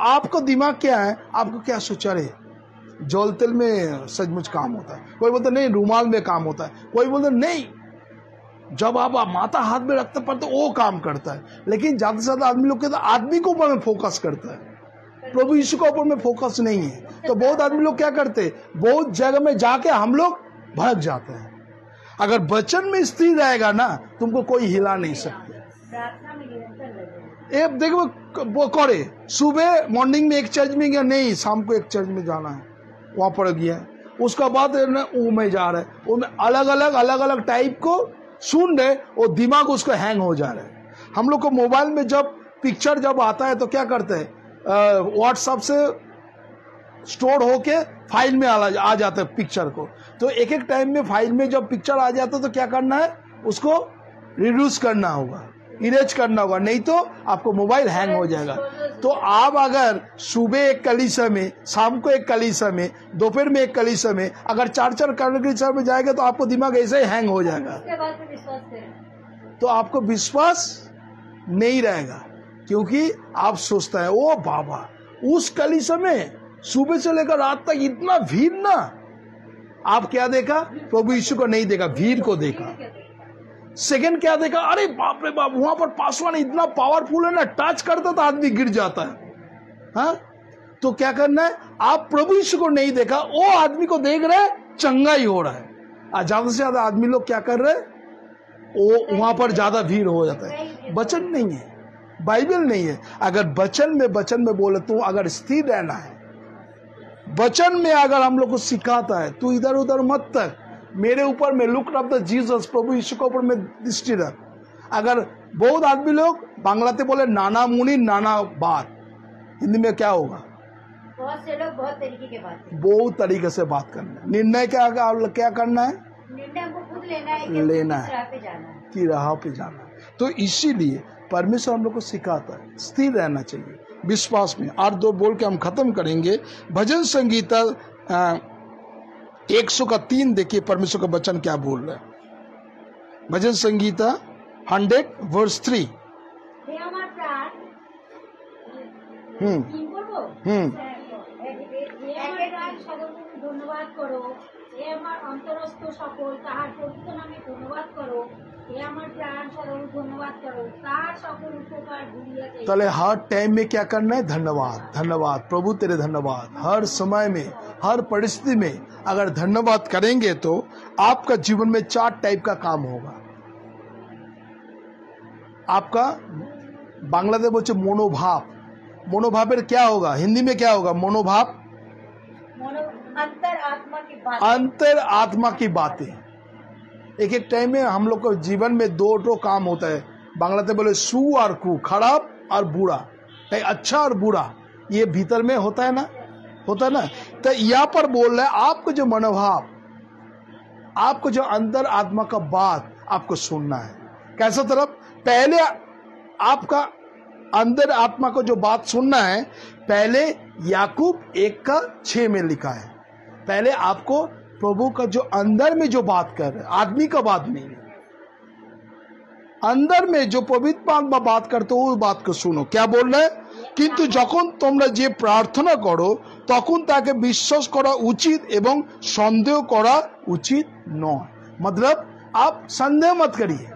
आपको दिमाग क्या है, आपको क्या सोचा रहे, जल तेल में सचमुच काम होता है, कोई बोलता नहीं रुमाल में काम होता है, कोई बोलता नहीं जब आप माथा हाथ में रखते पर तो वो काम करता है। लेकिन ज्यादा से ज्यादा आदमी लोग के आदमी के ऊपर में फोकस करता है, प्रभु यीशु के ऊपर में फोकस नहीं है। तो बहुत आदमी लोग क्या करते, बहुत जगह में जाके हम लोग भड़क जाते हैं। अगर वचन में स्थिर रहेगा ना, तुमको कोई हिला नहीं सकते। एक देखो वो करे, सुबह मॉर्निंग में एक चर्च में गया, नहीं शाम को एक चर्च में जाना है, वहां पर गया, उसका बाद वो में जा रहा है, वो में अलग अलग टाइप को सुन रहे, वो दिमाग उसको हैंग हो जा रहा है। हम लोग को मोबाइल में जब पिक्चर जब आता है तो क्या करते हैं, व्हाट्सएप से स्टोर होके फाइल में आ जाता है पिक्चर को। तो एक टाइम में फाइल में जब पिक्चर आ जाता है तो क्या करना है, उसको रिड्यूस करना होगा, इरेज करना होगा, नहीं तो आपको मोबाइल हैंग हो जाएगा। तो आप अगर सुबह एक कलीसिया में, शाम को एक कलीसिया में, दोपहर में एक कलीसिया में, अगर 4 कलीसिया में जाएगा तो आपको दिमाग ऐसे ही हैंग हो जाएगा, तो आपको विश्वास नहीं रहेगा। क्योंकि आप सोचता है ओ बाबा उस कलीसिया में सुबह से लेकर रात तक इतना भीड़ ना, आप क्या देखा, प्रभु यीशु को नहीं देखा, भीड़ को देखा। सेकंड क्या देखा, अरे बाप रे बाप वहां पर पासवान इतना पावरफुल है ना, टच करता तो आदमी गिर जाता है। हाँ, तो क्या करना है, आप प्रभु यीशु को नहीं देखा, वो आदमी को देख रहे, चंगा ही हो रहा है। ज्यादा से ज्यादा आदमी लोग क्या कर रहे, वो वहां पर ज्यादा भीड़ हो जाता है। वचन नहीं है, बाइबल नहीं है। अगर वचन में बोले तो अगर स्थिर रहना है, वचन में अगर हम लोग को सिखाता है, तू इधर उधर मत तक, मेरे ऊपर में लुक अप द जीसस, प्रभु यीशु के ऊपर में दृष्टि रख। अगर बहुत आदमी लोग बांग्लाते बोले नाना मुनि नाना बात, हिंदी में क्या होगा, बहुत से लोग बहुत तरीके के बहुत तरीके से बात करना है। निर्णय क्या करना है, निर्णय हमको खुद लेना है कि राह पे जाना है। तो इसीलिए परमेश्वर हम लोग को सिखाता है स्थिर रहना चाहिए विश्वास में। और 2 बोल के हम खत्म करेंगे। भजन संगीता 103 देखिए परमेश्वर का वचन क्या बोल रहा है। भजन संगीता 100 वर्स 3। ধন্যবাদ করো, এ আমার অন্তরস্থ সকল তাহার পবিত্র নামে ধন্যবাদ করো, এ আমার প্রাণ সদা ধন্যবাদ করো, তার সকল উপকার ভুলিয়া যাই। তাহলে हर टाइम में क्या करना है, धन्यवाद धन्यवाद प्रभु तेरे धन्यवाद। हर समय में हर परिस्थिति में अगर धन्यवाद करेंगे तो आपका जीवन में 4 टाइप का काम होगा। आपका बांग्लादेश बोलते मनोभाव, मनोभावेर क्या होगा, हिंदी में क्या होगा? मनोभाव, अंतर आत्मा की बात। अंतर आत्मा की बातें। एक एक टाइम में हम लोग को जीवन में दो काम होता है, बांग्लाते बोले सु और कु, खराब और बुरा, अच्छा और बुरा, ये भीतर में होता है ना, होता है ना। तो यहाँ पर बोल रहा है आपको जो मनोभाव, आपको जो अंदर आत्मा का बात आपको सुनना है। कैसा तरफ? पहले आपका अंदर आत्मा को जो बात सुनना है, पहले याकूब 1:6 में लिखा है, पहले आपको प्रभु का जो अंदर में जो बात कर रहे, आदमी का बात नहीं है, अंदर में जो पवित्र आत्मा बात करते हो, वो बात को सुनो। क्या बोल रहे हैं? किंतु যখন তোমরা যে প্রার্থনা করো তখন তাকে বিশ্বাস করা উচিত এবং সন্দেহ করা উচিत নয়। मतलब आप संदेह मत करिए,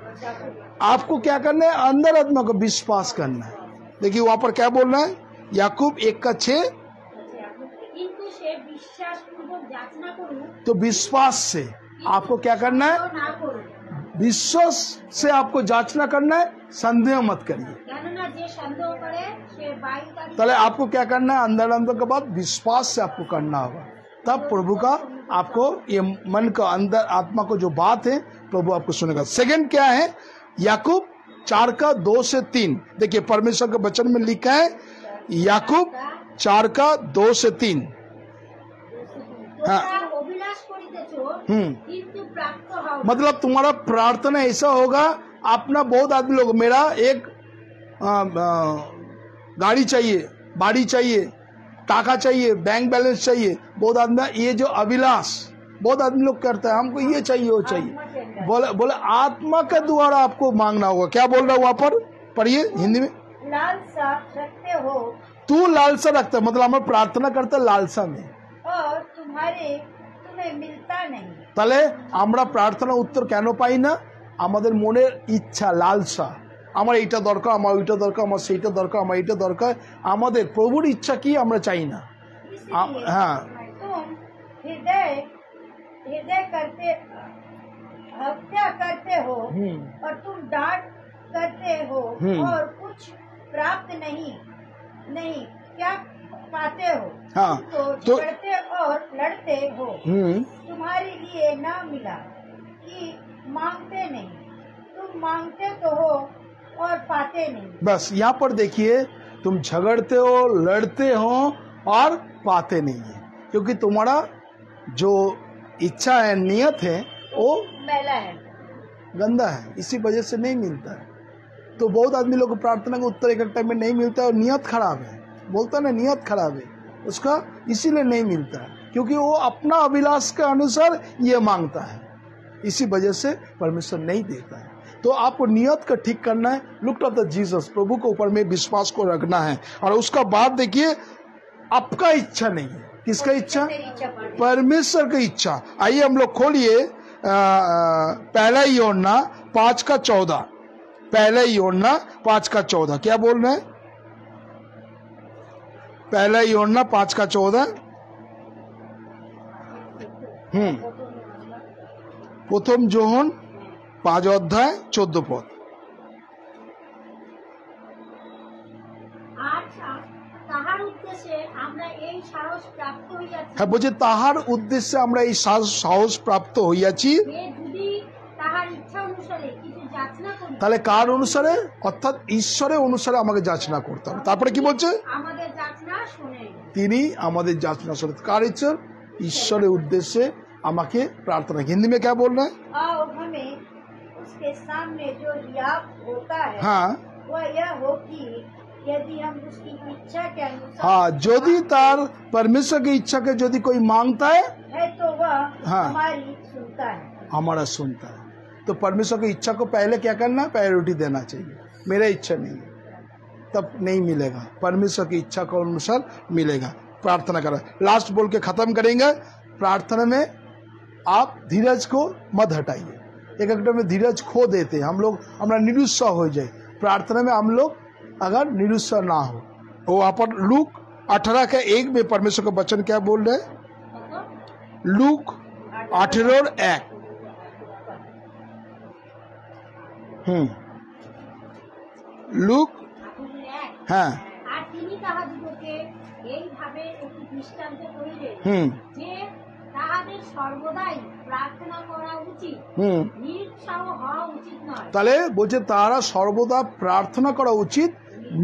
आपको क्या करना है? अंदर आत्मा को विश्वास करना है। देखिए वहां पर क्या बोल रहा है, याकूब 1:6, किंतु से विश्वास पूर्वक जांचना करो, तो विश्वास से आपको क्या करना है? ना करो, विश्वास से आपको जांचना करना है, संदेह मत करिए। केनना जे संदेह करे से बाईकारी। पहले आपको क्या करना है? अंदर के बाद विश्वास से आपको करना होगा, तब प्रभु का आपको ये मन का अंदर आत्मा को जो बात है प्रभु आपको सुनेगा। सेकंड क्या है? याकूब 4:2-3। देखिए परमेश्वर के वचन में लिखा है, याकूब 4:2-3। हाँ, मतलब तुम्हारा प्रार्थना ऐसा होगा, अपना बहुत आदमी लोग, मेरा एक गाड़ी चाहिए, बाड़ी चाहिए, टाका चाहिए, बैंक बैलेंस चाहिए, बहुत आदमी ये जो अभिलाष बहुत आदमी लोग करता है, हमको ये चाहिए वो चाहिए। बोले आत्मा के द्वारा आपको मांगना होगा। क्या बोल रहा है वहां पर? पढ़िए हिंदी में। लालसा रखते हो, तू लालसा रखता है, मतलब हम प्रार्थना करते लालसा में, और तुम्हें मिलता नहीं। তাহলে আমরা প্রার্থনা উত্তর কেন পাই না? আমাদের মনের ইচ্ছা, লালসা, আমার এইটা দরকার, আমার ওইটা দরকার, আমার সেইটা দরকার, আমার এইটা দরকার, আমাদের প্রভুর ইচ্ছা কি আমরা চাই না। হ্যাঁ, तुम हृदय करते हत्या करते हो और तुम डांट करते हो और कुछ प्राप्त नहीं क्या पाते हो। हाँ, तो झगड़ते और लड़ते हो, तुम्हारे लिए न मिला कि मांगते नहीं, तुम मांगते तो हो और पाते नहीं। बस यहाँ पर देखिए, तुम झगड़ते हो, लड़ते हो और पाते नहीं है, क्योंकि तुम्हारा जो इच्छा है, नियत है, वो मैला है, गंदा है, इसी वजह से नहीं मिलता है। तो बहुत आदमी लोग को प्रार्थना का उत्तर एक टाइम में नहीं मिलता है, और नियत खराब है, बोलता ना नियत खराब है उसका, इसीलिए नहीं मिलता है, क्योंकि वो अपना अभिलाष के अनुसार ये मांगता है, इसी वजह से परमेश्वर नहीं देता है। तो आपको नियत का ठीक करना है, लुक अप द जीसस, प्रभु के ऊपर में विश्वास को रखना है। और उसका बाद देखिए, आपका इच्छा नहीं है, किसका इच्छा? परमेश्वर की इच्छा। आइए हम लोग खोलिए पहला यूहन्ना 5:14, पहला यूहन्ना 5:14। क्या बोल रहे हैं? पहला यूहन्ना 5:14। প্রথম যোহন 5:14। হ্যাঁ, বলছে তাহার উদ্দেশ্যে আমরা এই সাহস প্রাপ্ত হইয়াছি। তাহলে কার অনুসারে? অর্থাৎ ঈশ্বরের অনুসারে আমাকে যাচনা করতে হবে। তারপরে কি বলছে? তিনি আমাদের যাচনা শোনেন। কার ইচ্ছা? ঈশ্বরের উদ্দেশ্যে আমাকে প্রার্থনা। हिंदी में क्या बोल रहे हैं? उसके सामने जो रियाब होता है, हाँ, वह यह हो कि यदि हम उसकी इच्छा के अनुसार, हाँ, यदि तार परमेश्वर की इच्छा के यदि कोई मांगता है तो वह हाँ, हमारी सुनता है, हमारा सुनता है। तो परमेश्वर की इच्छा को पहले क्या करना? प्रायोरिटी देना चाहिए। मेरा इच्छा नहीं है, तब नहीं मिलेगा, परमेश्वर की इच्छा के अनुसार मिलेगा। प्रार्थना करें, लास्ट बोल के खत्म करेंगे। प्रार्थना में आप धीरज को मत हटाइए। एक में धीरज खो देते हम लोग, हमारा निरुत्साह हो जाए। प्रार्थना में हम लोग अगर निरुत्साह ना हो, वो वहाँ पर लूक 18:1 में परमेश्वर का वचन क्या बोल रहे हैं? लूक 18:1। लूक, हाँ, দৃষ্টান্ত করিলেন হুম যে তাহাদের সর্বদাই প্রার্থনা করা উচিত, হুম নিরুৎসাহ হওয়া উচিত নয়। তাহলে বলছে তারা সর্বদা प्रार्थना करा उचित,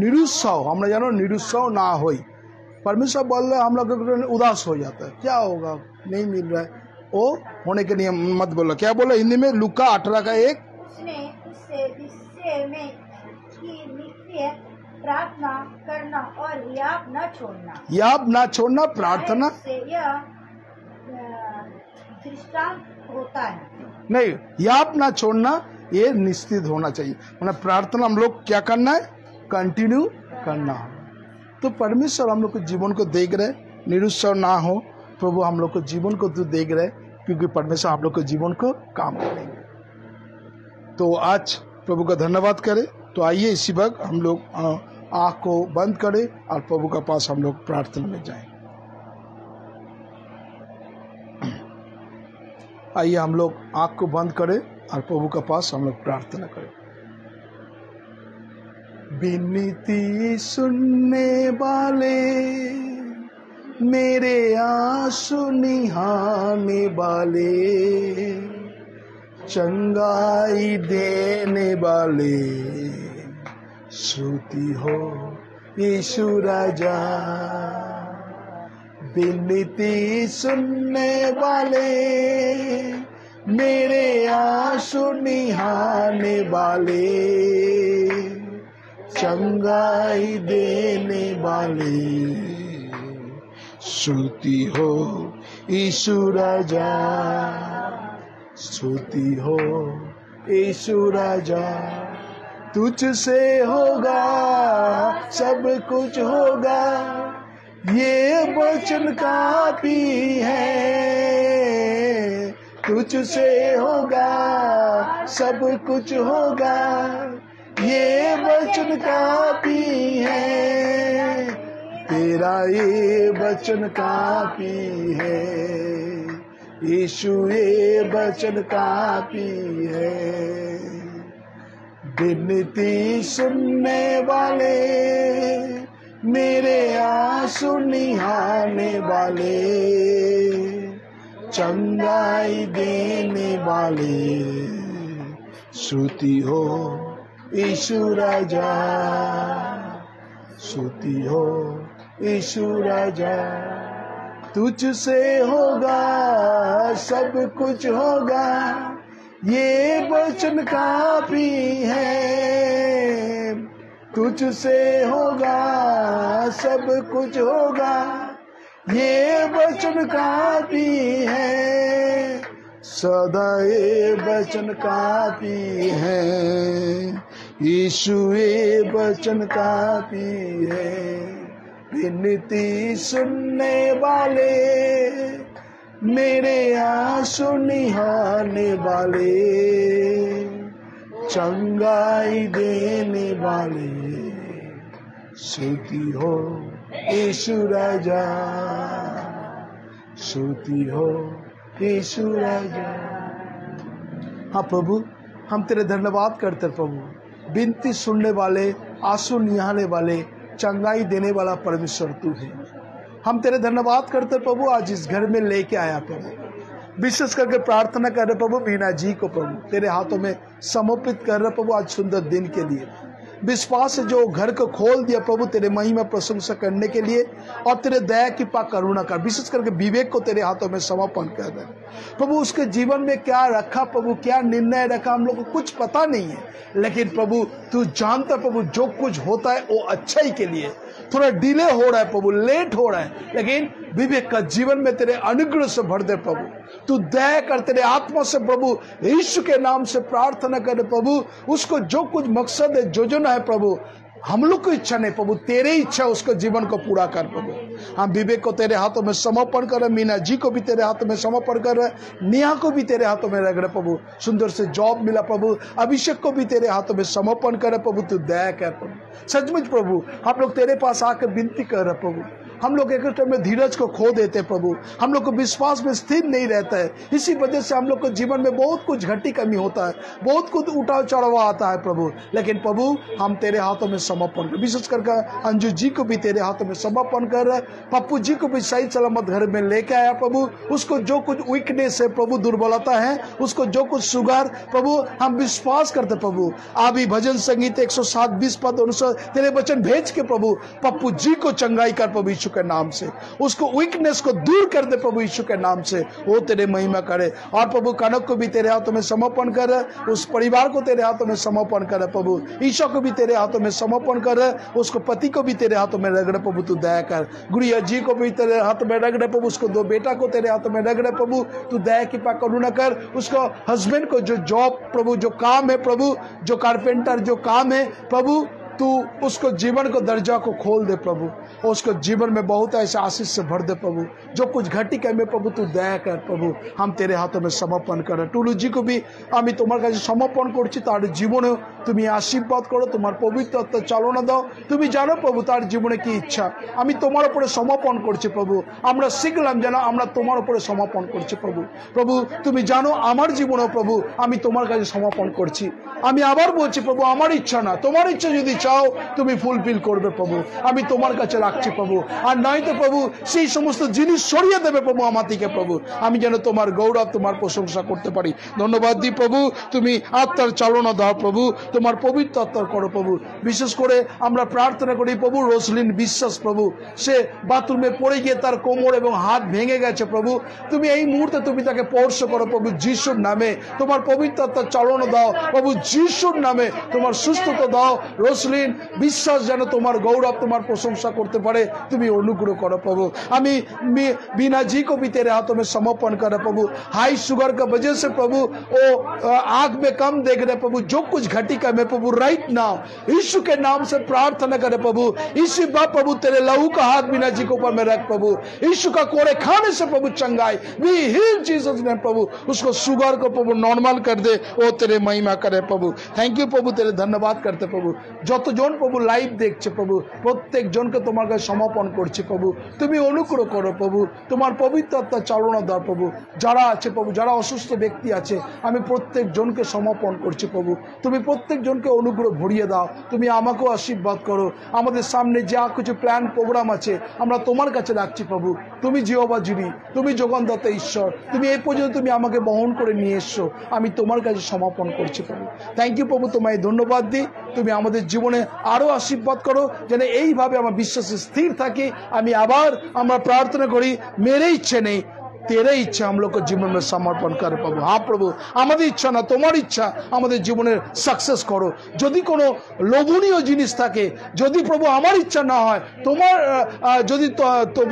निरुत्साह, আমরা যেন निरुत्साह ना होई। परमेश्वर बोल रहे हम लोग उदास हो जाता है, क्या होगा नहीं मिल रहा है, वो होने के लिए मत बोलो। क्या बोला हिंदी में? लूका 18:1, उसने उससे विषय में की नित्य प्रार्थना करना और याब न छोड़ना। याब ना छोड़ना, प्रार्थना से यह दृष्टांत होता है। नहीं, याब ना छोड़ना, ये निश्चित होना चाहिए। मतलब प्रार्थना हम लोग क्या करना है? कंटिन्यू करना है। तो परमेश्वर हम लोग के जीवन को देख रहे, निरुत्साह ना हो। प्रभु हम लोग को जीवन को तू देख रहे, क्योंकि परमेश्वर हम लोग के जीवन को काम करेंगे। तो आज प्रभु का धन्यवाद करें। तो आइए इसी वक्त हम लोग आँख को बंद करें और प्रभु के पास हम लोग प्रार्थना में जाएं। आइए हम लोग आँख को बंद करें और प्रभु के पास हम लोग प्रार्थना करें। विनती सुनने वाले, मेरे आंसू निहाने वाले, चंगाई देने वाले, स्तुति हो यीशु राजा। विनती सुनने वाले, मेरे आंसू निहाने वाले, चंगाई देने वाले, स्तुति हो यीशु राजा, स्तुति हो यीशु राजा। तुझसे होगा सब कुछ होगा, ये वचन काफी है। तुझसे होगा सब कुछ होगा, ये वचन काफी है। तेरा ये वचन काफी है यीशु, ये वचन काफी है। विनती सुनने वाले, मेरे आंसू निहाने वाले, चंगाई देने वाले, स्तुति हो यीशु राजा, स्तुति हो यीशु राजा। तुझसे होगा सब कुछ होगा, ये वचन काफी है। तुझसे होगा सब कुछ होगा, ये वचन काफी है। सदा ये वचन काफी है यीशु, ये वचन काफी है। विनती सुनने वाले, मेरे आंसू निहाने वाले, चंगाई देने वाले, स्तुति हो यीशु राजा, स्तुति हो यीशु राजा। हाँ प्रभु, हम तेरे धन्यवाद करते प्रभु। विनती सुनने वाले, आंसू निहाने वाले, चंगाई देने वाला परमेश्वर तू है। हम तेरे धन्यवाद करते प्रभु, आज इस घर में लेके आया प्रभु। विशेष करके प्रार्थना कर रहे प्रभु मीना जी को प्रभु तेरे हाथों में समर्पित कर रहे प्रभु, आज सुंदर दिन के लिए। विश्वास से जो घर को खोल दिया प्रभु तेरे महिमा प्रशंसा करने के लिए, और तेरे दया कृपा करुणा कर। विशेष करके विवेक को तेरे हाथों में समर्पण कर दे प्रभु। उसके जीवन में क्या रखा प्रभु, क्या निर्णय रखा, हम लोग को कुछ पता नहीं है, लेकिन प्रभु तू जानता प्रभु जो कुछ होता है वो अच्छाई के लिए। थोड़ा डिले हो रहा है प्रभु, लेट हो रहा है, लेकिन विवेक का जीवन में तेरे अनुग्रह से भर दे प्रभु। तू दया कर, तेरे आत्मा से प्रभु यीशु के नाम से प्रार्थना कर प्रभु। उसको जो कुछ मकसद है, योजना है प्रभु, हम लोग को इच्छा नहीं प्रभु, तेरे इच्छा उसके जीवन को पूरा कर प्रभु। हम विवेक को तेरे हाथों में समर्पण कर रहे, मीना जी को भी तेरे हाथों में समर्पण कर रहे, नेहा को भी तेरे हाथों में रख रहे प्रभु। सुंदर से जॉब मिला प्रभु, अभिषेक को भी तेरे हाथों में समर्पण कर प्रभु। तू दया कर प्रभु। सचमुच प्रभु हम लोग तेरे पास आकर विनती कर रहे प्रभु, हम लोग एक टाइम में धीरज को खो देते हैं प्रभु, हम लोग को विश्वास में स्थिर नहीं रहता है। इसी वजह से हम लोग को जीवन में बहुत कुछ घटी कमी होता है, बहुत कुछ उठाव चढ़ावा आता है प्रभु। लेकिन प्रभु हम तेरे हाथों में समर्पण कर, विशेष करके अंजू जी को भी तेरे हाथों में समर्पण कर, पप्पू जी को भी सही सलामत घर में लेके आया प्रभु। उसको जो कुछ वीकनेस है प्रभु, दुर्बलता है, उसको जो कुछ सुगार प्रभु, हम विश्वास करते प्रभु। अभी भजन संगीत 107:20 पद अनुसार तेरे वचन भेज के प्रभु पप्पू जी को चंगाई कर प्रभु यीशु के नाम से, उसको वीकनेस को दूर कर दे प्रभु यीशु के नाम से, वो तेरे महिमा करे। और प्रभु कनक को भी तेरे हाथों में समर्पण कर, उस परिवार को तेरे हाथों में समर्पण कर प्रभु, ईशा को भी तेरे हाथों में समर्पण कर, उसको पति को भी तेरे हाथों में रगड़े प्रभु, तू दया कर। गुड़िया जी को भी तेरे हाथों में रगड़े प्रभु, उसको 2 बेटा को तेरे हाथों में रगड़े प्रभु, तू दया कृपा करुणा कर। उसको हस्बैंड को जो जॉब प्रभु, जो काम है प्रभु, जो कारपेंटर जो काम है प्रभु, तू उसको जीवन को दर्जा को खोल दे प्रभु, और उसको जीवन में बहुत ऐसे आशीष से भर दे प्रभु। जो कुछ घटी कमे प्रभु तू दया कर प्रभु, हम तेरे हाथों में समर्पण कर। टुलू जी को भी আমি তোমার কাছে সমর্পণ করছি, তার জীবনে তুমি আশীর্বাদ করো, তোমার পবিত্র আত্মা চালনা দাও। তুমি জানো প্রভু তার জীবনে কি ইচ্ছা, আমি তোমার উপরে সমর্পণ করছি প্রভু। আমরা শিখলাম যেন আমরা তোমার উপরে সমর্পণ করছি প্রভু। প্রভু তুমি জানো আমার জীবনেও প্রভু আমি তোমার কাছে সমর্পণ করছি। আমি আবার বলছি প্রভু আমার ইচ্ছা না, তোমার ইচ্ছা যদি চাও তুমি ফুলফিল করবে প্রভু, আমি তোমার কাছে রাখছি প্রভু। আর নয়তো প্রভু সেই সমস্ত জিনিস সরিয়ে দেবে প্রভু আমার থেকে প্রভু, আমি যেন তোমার গৌরব তোমার প্রশংসা করতে পারি। ধন্যবাদ দিই প্রভু, তুমি আত্মার চালনা দাও প্রভু, তোমার পবিত্র আত্মার করো প্রভু। বিশেষ করে আমরা প্রার্থনা করি প্রভু রোসলিন বিশ্বাস প্রভু, সে বাথরুমে পড়ে গিয়ে তার কোমর এবং হাত ভেঙে গেছে প্রভু, তুমি এই মুহূর্তে তুমি তাকে স্পর্শ করো প্রভু যিশুর নামে, তোমার পবিত্র আত্মার চালনা দাও প্রভু যিশুর নামে, তোমার সুস্থতা দাও। রোসলিন বিশ্বাস যেন তোমার গৌরব তোমার প্রশংসা করতে পারে, তুমি অনুগ্রহ করো प्रभु। আমি बीना जी को भी तेरे हाथों में समर्पण कर प्रभु। हाई शुगर का वजह से प्रभु वो आंख में कम देख रहे प्रभु, जो कुछ घटी का मैं प्रभु राइट नाउ यीशु के नाम से प्रार्थना करे प्रभु। इसी बात प्रभु तेरे लहू का हाथ बीना जी के ऊपर में रख प्रभु, यीशु का कोड़े खाने से प्रभु चंगाई, वी हील जीसस नेम प्रभु। उसको शुगर को प्रभु नॉर्मल कर दे, वो तेरे महिमा करे प्रभु। थैंक यू प्रभु, तेरे धन्यवाद करते प्रभु। যতজন প্রভু লাইভ দেখছে প্রভু প্রত্যেকজনকে তোমার কাছে সমর্পণ করছি প্রভু, তুমি অনুগ্রহ করো প্রভু, তোমার পবিত্র আত্মা চালনা দাও প্রভু। যারা আছে প্রভু, যারা অসুস্থ ব্যক্তি আছে আমি প্রত্যেকজনকে সমর্পণ করছি প্রভু, তুমি প্রত্যেকজনকে অনুগ্রহ ভরিয়ে দাও, তুমি আমাকেও আশীর্বাদ করো। আমাদের সামনে যা কিছু প্ল্যান প্রোগ্রাম আছে আমরা তোমার কাছে রাখছি প্রভু, তুমি জিহোবা জিরি, তুমি যোগানদাতা ঈশ্বর, তুমি এই পর্যন্ত তুমি আমাকে বহন করে নিয়ে এসছো, আমি তোমার কাছে সমর্পণ করছি প্রভু। থ্যাংক ইউ প্রভু, তোমায় ধন্যবাদ দিই। তুমি আমাদের জীবনে আরো আশীর্বাদ করো যেন এইভাবে আমার বিশ্বাসে স্থির থাকি। আমরা প্রার্থনা করি মেরে ইচ্ছে নেই, तेरे इच्छा हम लोग को जीवन में समर्पण कर प्रभु। हाँ प्रभु हमारे इच्छा ना तुम्हारी इच्छा हमारे जीवन में सक्सेस करो। यदि कोनो लोभनीय जिनिस थाके, यदि प्रभु हमार इच्छा ना হয়, তোমার যদি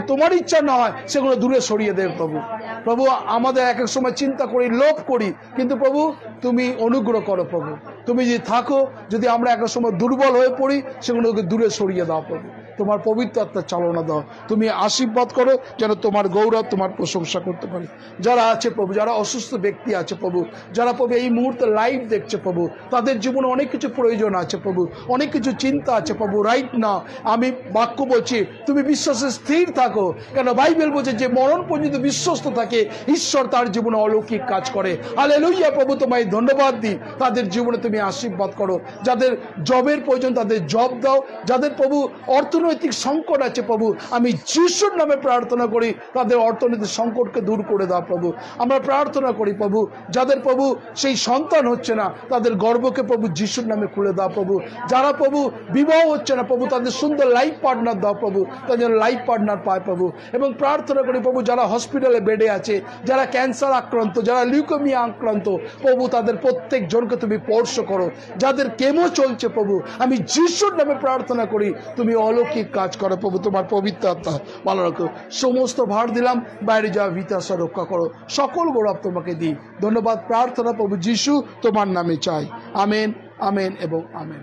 তোমার ইচ্ছা না হয় সেগুলো দূরে সরিয়ে দেবে প্রভু। প্রভু আমাদের এক এক সময় চিন্তা করি, লোভ করি, কিন্তু প্রভু তুমি অনুগ্রহ করো প্রভু। তুমি যদি থাকো, যদি আমরা এক সময় দুর্বল হয়ে পড়ি সেগুলোকে দূরে সরিয়ে দাও প্রভু। তোমার পবিত্র আত্মার চালনা দাও, তুমি আশীর্বাদ করো যেন তোমার গৌরব তোমার প্রশংসা করতে পারি। যারা আছে প্রভু, যারা অসুস্থ ব্যক্তি আছে প্রভু, যারা প্রভু এই মুহূর্তে লাইভ দেখছে প্রভু, তাদের জীবনে অনেক কিছু প্রয়োজন আছে প্রভু, অনেক কিছু চিন্তা আছে প্রভু। রাইট না আমি বাক্য বলছি তুমি বিশ্বাসে স্থির থাকো, কেন বাইবেল বলছে যে মরণ পর্যন্ত বিশ্বস্ত থাকে ঈশ্বর তার জীবনে অলৌকিক কাজ করে। হালেলুয়া প্রভু, তোমায় ধন্যবাদ দিই। তাদের জীবনে তুমি আশীর্বাদ করো, যাদের জবের প্রয়োজন তাদের জব দাও, যাদের প্রভু অর্থনৈতিক সংকট আছে প্রভু আমি যিশুর নামে প্রার্থনা করি তাদের অর্থনৈতিক সংকটকে দূর করে দাও প্রভু। আমরা প্রার্থনা করি প্রভু যাদের প্রভু সেই সন্তান হচ্ছে না তাদের গর্ভকে প্রভু যিশুর নামে খুলে দাও প্রভু। যারা প্রভু বিবাহ হচ্ছে না প্রভু তাদের সুন্দর লাইফ পার্টনার দাও প্রভু, তাদের লাইফ পার্টনার পায় প্রভু। এবং প্রার্থনা করি প্রভু যারা হসপিটালে বেডে আছে, যারা ক্যান্সার আক্রান্ত, যারা লিউকেমিয়া আক্রান্ত প্রভু তাদের প্রত্যেক জনকে তুমি স্পর্শ করো। যাদের কেমো চলছে প্রভু আমি যিশুর নামে প্রার্থনা করি তুমি অলৌকিক কাজ করো প্রভু। তোমার পবিত্র আত্মা ভালো রাখো। সমস্ত ভার দিলাম, বাইরে যাওয়া ভিতাসা রক্ষা করো। সকল গৌরব তোমাকে দিই। ধন্যবাদ প্রার্থনা প্রভু যিশু তোমার নামে চাই। আমেন, আমেন এবং আমেন।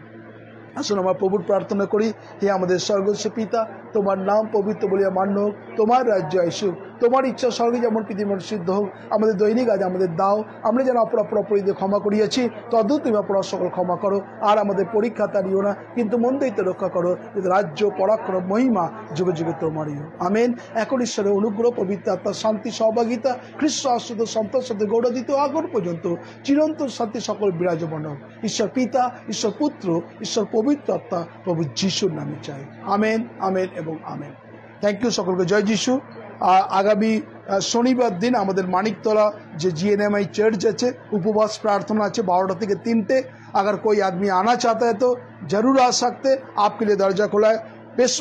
আসুন আমরা প্রভুর প্রার্থনা করি। হে আমাদের স্বর্গস্ব পিতা, তোমার নাম পবিত্র বলিয়া মান্য হোক, তোমার রাজ্য আসুক, তোমার ইচ্ছা স্বর্গে যেমন পৃথিবীর সিদ্ধ হোক। আমাদের দৈনিক আজ আমাদের দাও, আমরা যেন অপরাধীদের ক্ষমা করিয়াছি তদ্রূপ তুমি অপরাধ সকল ক্ষমা করো। আর আমাদের পরীক্ষা তাড়িও না, কিন্তু মন্দ হইতে রক্ষা করো। রাজ্য, পরাক্রম, মহিমা যুগে যুগে তোমারই। আমেন। এখন ঈশ্বরের অনুগ্রহ, পবিত্র আত্মার শান্তি, সহভাগিতা, খ্রিস্ট আশ্রিত সন্তানের সাথে গৌরবিত আগর পর্যন্ত চিরন্তন শান্তি সকল বিরাজমান হোক। ঈশ্বর পিতা, ঈশ্বর পুত্র, ঈশ্বর পবিত্র আত্মা প্রভু যিশুর নামে চাই। আমেন, আমেন এবং আমেন। থ্যাংক ইউ সকলকে। জয় যিশু। আগামী শনিবার দিন আমাদের मानिकतला जो GNMI चर्च है उपवास प्रार्थना है 12टा থেকে 3টে। अगर कोई आदमी आना चाहता है तो जरूर आ सकते, आपके लिए दरजा खुला है। বেশ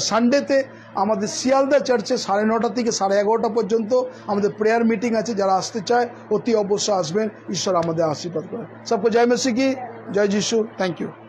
সানডেতে আমাদের শিয়ালদা চার্চে 9:30 থেকে 11:30 পর্যন্ত আমাদের প্রেয়ার মিটিং আছে। যারা আসতে চায় অতি অবশ্যই আসবেন। ঈশ্বর আমাদের আশীর্বাদ করেন। सबको जय मसीह की, जय यीशु। Thank you.